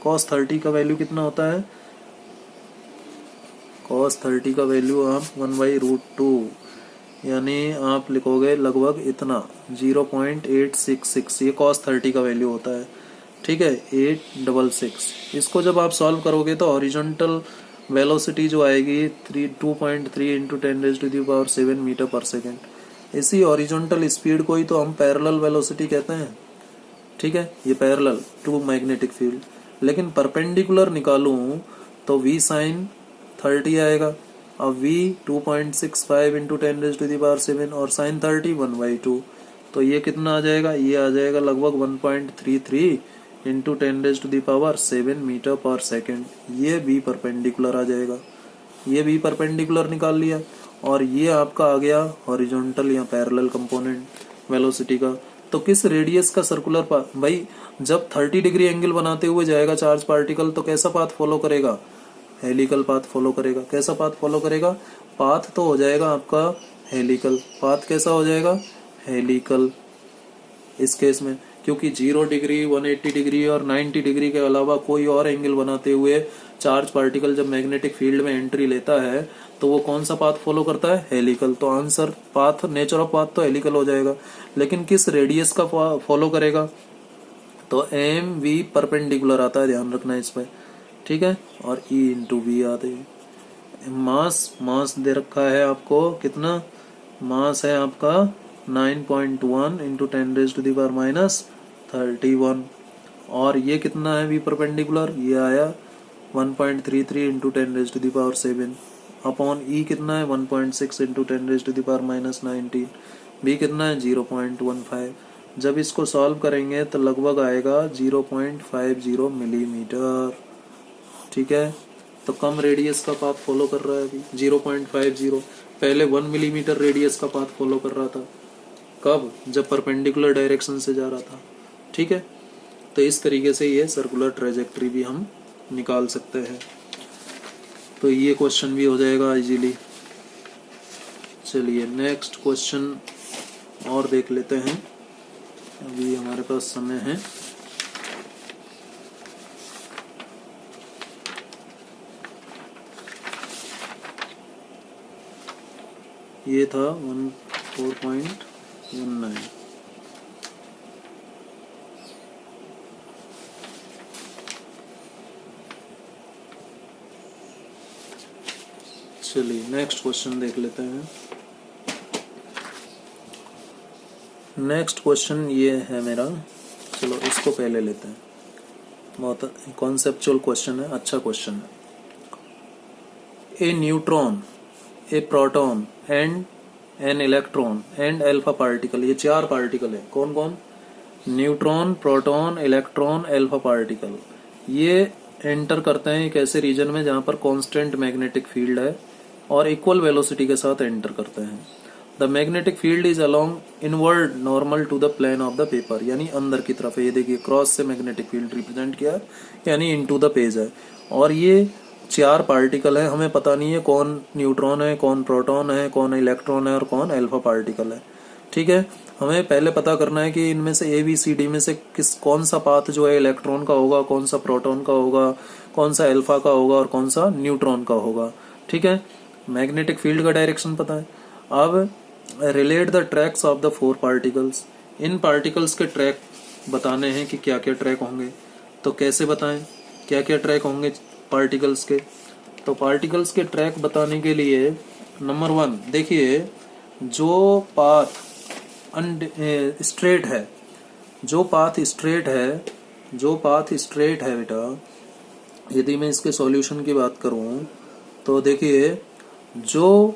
cos 30 का वैल्यू कितना होता है, cos 30 का वैल्यू आप 1/√2 यानी आप लिखोगे लगभग इतना 0.866, ये cos 30 का वैल्यू होता है, ठीक है 866। इसको जब आप सॉल्व करोगे तो हॉरिजॉन्टल वेलोसिटी जो आएगी 2.3 इंटू 10⁻⁷ मीटर पर सेकेंड। इसी हॉरिजॉन्टल स्पीड को ही तो हम पैरेलल वेलोसिटी कहते हैं, ठीक है, ये पैरेलल टू मैग्नेटिक फील्ड। लेकिन परपेंडिकुलर निकालूं तो v sin 30 आएगा, अब v 2.65 इंटू 10⁻⁷ और sin 30 1/2, तो ये कितना आ जाएगा, ये आ जाएगा लगभग 1.33 इंटू 10⁻⁷ मीटर पर सेकेंड। ये v परपेंडिकुलर आ जाएगा, ये v परपेंडिकुलर निकाल लिया, और ये आपका आ गया हॉरिजॉन्टल या पैरेलल कंपोनेंट वेलोसिटी का। तो किस रेडियस का सर्कुलर पाथ, भाई जब 30 डिग्री एंगल बनाते हुए जाएगा चार्ज पार्टिकल तो कैसा पाथ फॉलो करेगा, हेलिकल पाथ फॉलो करेगा। कैसा पाथ फॉलो करेगा, पाथ तो हो जाएगा आपका हेलिकल, पाथ कैसा हो जाएगा हेलिकल इस केस में, क्योंकि 0 डिग्री 180 डिग्री और 90 डिग्री के अलावा कोई और एंगल बनाते हुए चार्ज पार्टिकल जब मैग्नेटिक फील्ड में एंट्री लेता है तो वो कौन सा पाथ फॉलो करता है, हेलिकल। तो answer path, nature of path तो हेलिकल हो जाएगा, लेकिन किस रेडियस का फॉलो करेगा, तो एम वी परपेंडिकुलर आता है, ध्यान रखना इस पे, ठीक है, और ई इंटू वी आते हैं। मास दे रखा है आपको, कितना मास है आपका 9.1 इंटू 10⁻⁻31 और ये कितना है वी परपेंडिकुलर, ये आया 1.33 इंटू 10⁻⁷ अपॉन ई कितना है 1.6 इंटू 10⁻⁻19, बी कितना है 0.15। जब इसको सॉल्व करेंगे तो लगभग आएगा 0.50 मिलीमीटर, ठीक है। तो कम रेडियस का पाथ फॉलो कर रहा है अभी 0.50, पहले 1 मिलीमीटर रेडियस का पाथ फॉलो कर रहा था, कब, जब परपेंडिकुलर डायरेक्शन से जा रहा था, ठीक है। तो इस तरीके से ये सर्कुलर ट्रेजेक्ट्री भी हम निकाल सकते हैं। तो ये क्वेश्चन भी हो जाएगा इजीली। चलिए नेक्स्ट क्वेश्चन और देख लेते हैं, अभी हमारे पास समय है। ये था 14.19। चलिए नेक्स्ट क्वेश्चन देख लेते हैं। नेक्स्ट क्वेश्चन ये है मेरा, चलो इसको पहले लेते हैं। बहुत कॉन्सेप्चुअल क्वेश्चन है, अच्छा क्वेश्चन है। A neutron, a proton and an electron and alpha particle, ये 4 पार्टिकल है। कौन कौन? Neutron, proton, electron, alpha particle. ये एंटर करते हैं एक ऐसे रीजन में जहां पर कांस्टेंट मैग्नेटिक फील्ड है और इक्वल वेलोसिटी के साथ एंटर करते हैं। The magnetic field is along inward normal to the plane of the paper, यानी अंदर की तरफ है। ये देखिए क्रॉस से मैग्नेटिक फील्ड रिप्रेजेंट किया है, यानी इनटू द पेज है। और ये 4 पार्टिकल है, हमें पता नहीं है कौन न्यूट्रॉन है, कौन प्रोटॉन है, कौन इलेक्ट्रॉन है और कौन अल्फा पार्टिकल है। ठीक है, हमें पहले पता करना है कि इनमें से ABCD में से कौन सा पाथ जो है इलेक्ट्रॉन का होगा, कौन सा प्रोटॉन का होगा, कौन सा अल्फा का होगा और कौन सा न्यूट्रॉन का होगा। ठीक है, मैग्नेटिक फील्ड का डायरेक्शन पता है। अब relate the tracks of the 4 particles, in particles के ट्रैक बताने हैं कि क्या क्या ट्रैक होंगे। तो कैसे बताएं क्या क्या ट्रैक होंगे पार्टिकल्स के? तो पार्टिकल्स के ट्रैक बताने के लिए नंबर 1 देखिए, जो पाथ स्ट्रेट है, जो पाथ स्ट्रेट है, जो पाथ स्ट्रेट है बेटा, यदि मैं इसके सॉल्यूशन की बात करूं तो देखिए जो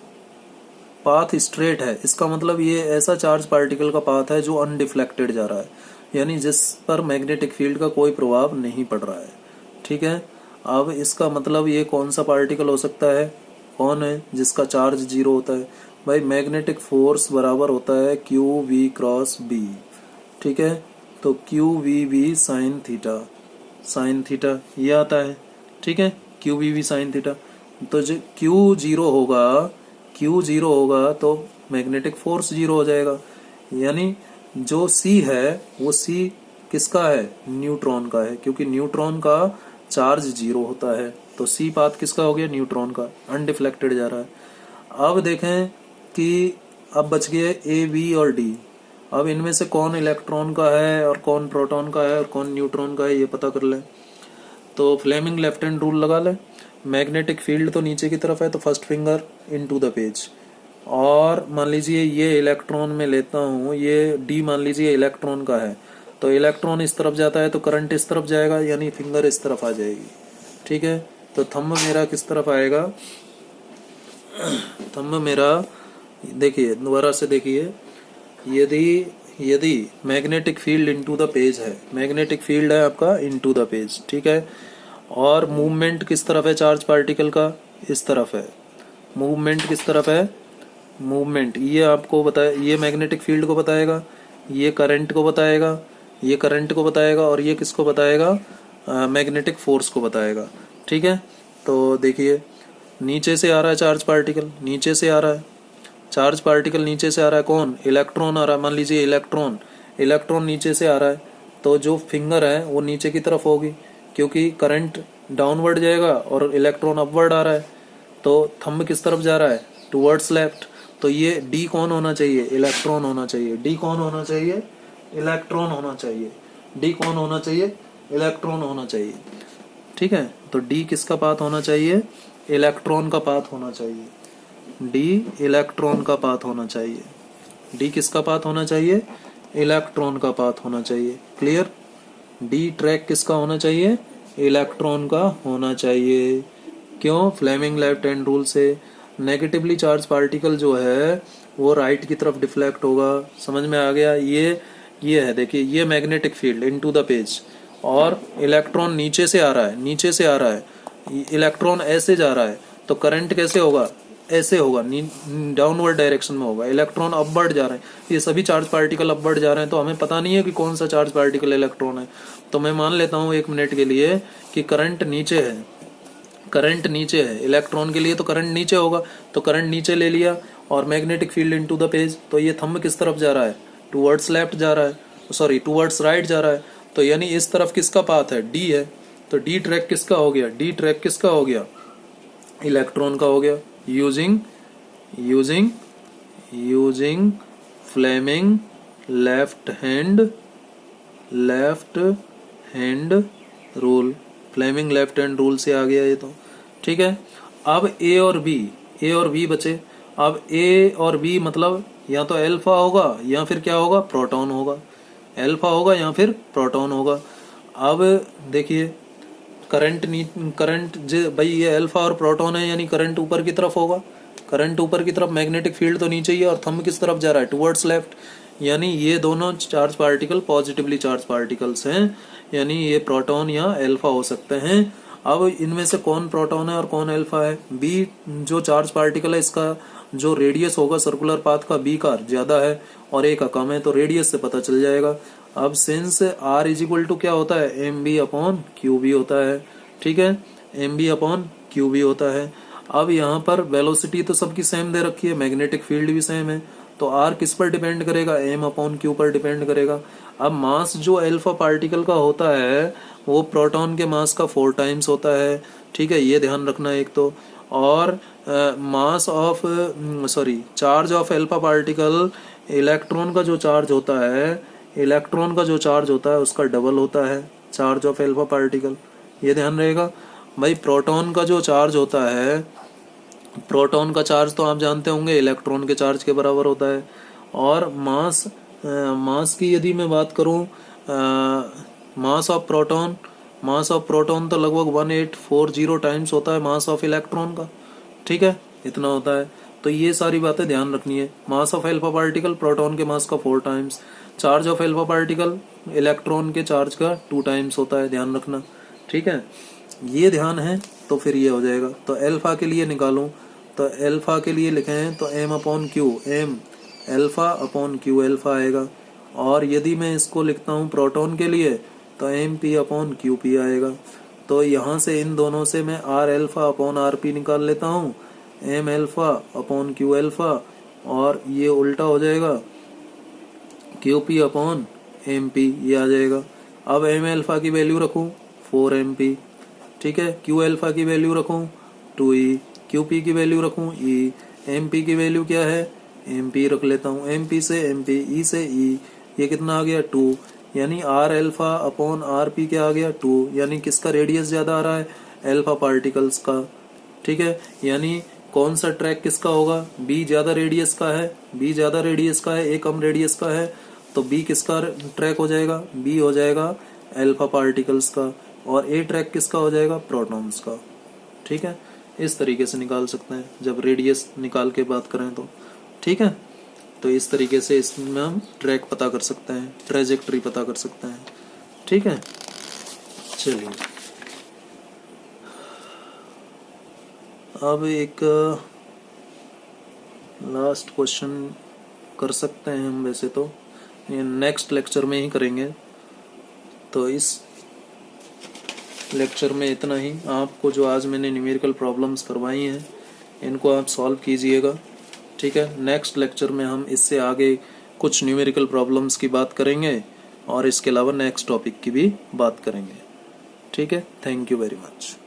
पाथ स्ट्रेट है, इसका मतलब ये ऐसा चार्ज पार्टिकल का पाथ है जो अनडिफ्लेक्टेड जा रहा है, यानी जिस पर मैग्नेटिक फील्ड का कोई प्रभाव नहीं पड़ रहा है। ठीक है, अब इसका मतलब ये कौन सा पार्टिकल हो सकता है, कौन है जिसका चार्ज 0 होता है? भाई मैग्नेटिक फोर्स बराबर होता है QV क्रॉस B। ठीक है, तो QVB sine theta, sine theta ये आता है। ठीक है, QVB साइन थीटा। तो जो Q 0 होगा तो मैग्नेटिक फोर्स 0 हो जाएगा, यानी जो C है वो C किसका है? न्यूट्रॉन का है, क्योंकि न्यूट्रॉन का चार्ज 0 होता है। तो C पाथ किसका हो गया? न्यूट्रॉन का, अनडिफ्लेक्टेड जा रहा है। अब देखें कि अब बच गए A, B और D। अब इनमें से कौन इलेक्ट्रॉन का है और कौन प्रोटॉन का है और कौन न्यूट्रॉन का है, ये पता कर लें। तो फ्लेमिंग लेफ्ट हैंड रूल लगा लें। मैग्नेटिक फील्ड तो नीचे की तरफ है, तो first finger into the page. और मान लीजिए ये इलेक्ट्रॉन में लेता हूँ, ये D मान लीजिए इलेक्ट्रॉन का है, तो इलेक्ट्रॉन इस तरफ जाता है तो करंट इस तरफ जाएगा, यानी फिंगर इस तरफ आ जाएगी। ठीक है, तो थंब मेरा किस तरफ आएगा? थंब मेरा देखिए, दोबारा से देखिए, यदि magnetic field into the page है, मैग्नेटिक फील्ड है आपका इनटू द पेज। ठीक है, और मूवमेंट किस तरफ है चार्ज पार्टिकल का? इस तरफ है। मूवमेंट किस तरफ है? मूवमेंट ये आपको बताए, ये मैग्नेटिक फील्ड को बताएगा, ये करंट को बताएगा, ये करंट को बताएगा और ये किसको बताएगा? मैग्नेटिक फोर्स को बताएगा। ठीक है, तो देखिए नीचे से आ रहा है चार्ज पार्टिकल, नीचे से आ रहा है चार्ज पार्टिकल, नीचे से आ रहा है कौन? इलेक्ट्रॉन आ रहा है। मान लीजिए इलेक्ट्रॉन नीचे से आ रहा है, तो जो फिंगर है वो नीचे की तरफ होगी, क्योंकि करंट डाउनवर्ड जाएगा और इलेक्ट्रॉन अपवर्ड आ रहा है। तो थंब किस तरफ जा रहा है? Towards left. तो ये D कौन होना चाहिए? इलेक्ट्रॉन होना चाहिए। D कौन होना चाहिए? इलेक्ट्रॉन होना चाहिए। D कौन होना चाहिए? इलेक्ट्रॉन होना चाहिए। ठीक है, तो D किसका पाथ होना चाहिए? इलेक्ट्रॉन का पाथ होना चाहिए। D इलेक्ट्रॉन का पाथ होना चाहिए। D किसका पाथ होना चाहिए? इलेक्ट्रॉन का पाथ होना चाहिए। क्लियर? D ट्रैक किसका होना चाहिए? इलेक्ट्रॉन का होना चाहिए। क्यों? फ्लेमिंग लेफ्ट हैंड रूल से नेगेटिवली चार्ज पार्टिकल जो है वो राइट की तरफ डिफ्लेक्ट होगा। समझ में आ गया? ये है, देखिए ये magnetic field into the page, और इलेक्ट्रॉन नीचे से आ रहा है, नीचे से आ रहा है, इलेक्ट्रॉन ऐसे जा रहा है, तो करंट कैसे होगा? ऐसे होगा, डाउनवर्ड डायरेक्शन में होगा। इलेक्ट्रॉन अपवर्ड जा रहे हैं, ये सभी चार्ज पार्टिकल अपवर्ड जा रहे हैं, तो हमें पता नहीं है कि कौन सा चार्ज पार्टिकल इलेक्ट्रॉन है। तो मैं मान लेता हूँ 1 मिनट के लिए कि करंट नीचे है, करंट नीचे है, इलेक्ट्रॉन के लिए तो करंट नीचे होगा, तो करंट नीचे ले लिया और magnetic field into the page, तो ये थंब किस तरफ जा रहा है, टूवर्ड्स लेफ्ट जा रहा है, सॉरी टूवर्ड्स राइट जा रहा है, तो यानी इस तरफ किसका पाथ है, डी है, तो डी ट्रैक किसका हो गया, डी ट्रैक किसका हो गया, इलेक्ट्रॉन का हो गया। Using Fleming left hand rule, Fleming left hand rule से आ गया ये तो, ठीक है। अब ए और बी बचे। अब ए और बी मतलब या तो अल्फा होगा या फिर क्या होगा, प्रोटॉन होगा, अल्फा होगा या फिर प्रोटॉन होगा। अब देखिए करंट भाई ये अल्फा और प्रोटॉन है, यानी करंट ऊपर की तरफ होगा, करंट ऊपर की तरफ, मैग्नेटिक फील्ड तो नीचे ही है, और थंब किस तरफ जा रहा है, टुवर्ड्स लेफ्ट, यानी ये दोनों charge particle positively charge particles हैं, यानी ये प्रोटॉन या अल्फा हो सकते हैं। अब इनमें से कौन प्रोटॉन है और कौन अल्फा है, बी जो चार्ज पार्टिकल है इसका जो रेडियस होगा सर्कुलर पाथ का, बी का ज्यादा है और ए का कम है, तो रेडियस से पता चल जाएगा। अब since r is equal to क्या होता है, M b upon q b होता है, ठीक है, M b upon q b होता है। अब यहाँ पर वेलोसिटी तो सबकी सेम दे रखी है, मैग्नेटिक फील्ड भी सेम है, तो आर किस पर डिपेंड करेगा, एम अपॉन क्यू पर डिपेंड करेगा। अब मास जो अल्फा पार्टिकल का होता है वो प्रोटॉन के मास का 4 टाइम्स होता है, ठीक है, ये ध्यान रखना एक तो। और mass of charge of alpha particle, electron का जो चार्ज होता है उसका डबल होता है चार्ज ऑफ अल्फा पार्टिकल, ये ध्यान रहेगा भाई। प्रोटॉन का जो चार्ज होता है, प्रोटॉन का चार्ज तो आप जानते होंगे इलेक्ट्रॉन के चार्ज के बराबर होता है। और मास की यदि मैं बात करूं, मास ऑफ प्रोटॉन तो लगभग 1840 टाइम्स होता है मास ऑफ इलेक्ट्रॉन का, ठीक है, इतना होता है। तो ये सारी बातें ध्यान रखनी है। Mass of alpha particle proton के मास का 4 times, charge of alpha particle electron के चार्ज का 2 टाइम्स होता है, ध्यान रखना, ठीक है, ये ध्यान है। तो फिर ये हो जाएगा। तो अल्फा के लिए निकालूं, तो अल्फा के लिए लिखे हैं तो m upon q, m alpha upon q alpha आएगा। और यदि मैं इसको लिखता हूँ प्रोटॉन के लिए तो m p upon q p आएगा। तो यहाँ से इन दोनों से मैं r alpha upon r p निकाल लेता हूँ, m alpha upon q alpha, और ये उल्टा हो जाएगा q p upon m p, ये आ जाएगा। अब एम अल्फा की वैल्यू रखूँ 4 एम पी, ठीक है, क्यू अल्फा की वैल्यू रखूँ 2e, क्यू पी की वैल्यू रखूँ e, एम पी की वैल्यू क्या है, एम पी रख लेता हूँ, एम पी से एम पी, ई से ई, ये कितना आ गया 2, यानी r alpha upon r p क्या आ गया 2, यानी किसका रेडियस ज्यादा आ रहा है, अल्फा पार्टिकल्स का, ठीक है। यानी कौन सा ट्रैक किसका होगा, बी ज्यादा रेडियस का है, बी ज्यादा रेडियस का है, ए कम रेडियस का है, तो बी किसका ट्रैक हो जाएगा, बी हो जाएगा अल्फा पार्टिकल्स का, और ए ट्रैक किसका हो जाएगा, प्रोटॉन्स का, ठीक है। इस तरीके से निकाल सकते हैं जब रेडियस निकाल के बात करें तो, ठीक है। तो इस तरीके से इसमें हम ट्रैक पता कर सकते हैं, ट्रेजेक्टरी पता कर सकते हैं, ठीक है। चलिए अब एक लास्ट क्वेश्चन कर सकते हैं हम, वैसे तो ये नेक्स्ट लेक्चर में ही करेंगे। तो इस लेक्चर में इतना ही। आपको जो आज मैंने न्यूमेरिकल प्रॉब्लम्स करवाई हैं इनको आप सॉल्व कीजिएगा, ठीक है। नेक्स्ट लेक्चर में हम इससे आगे कुछ न्यूमेरिकल प्रॉब्लम्स की बात करेंगे और इसके अलावा नेक्स्ट टॉपिक की भी बात करेंगे, ठीक है। Thank you very much.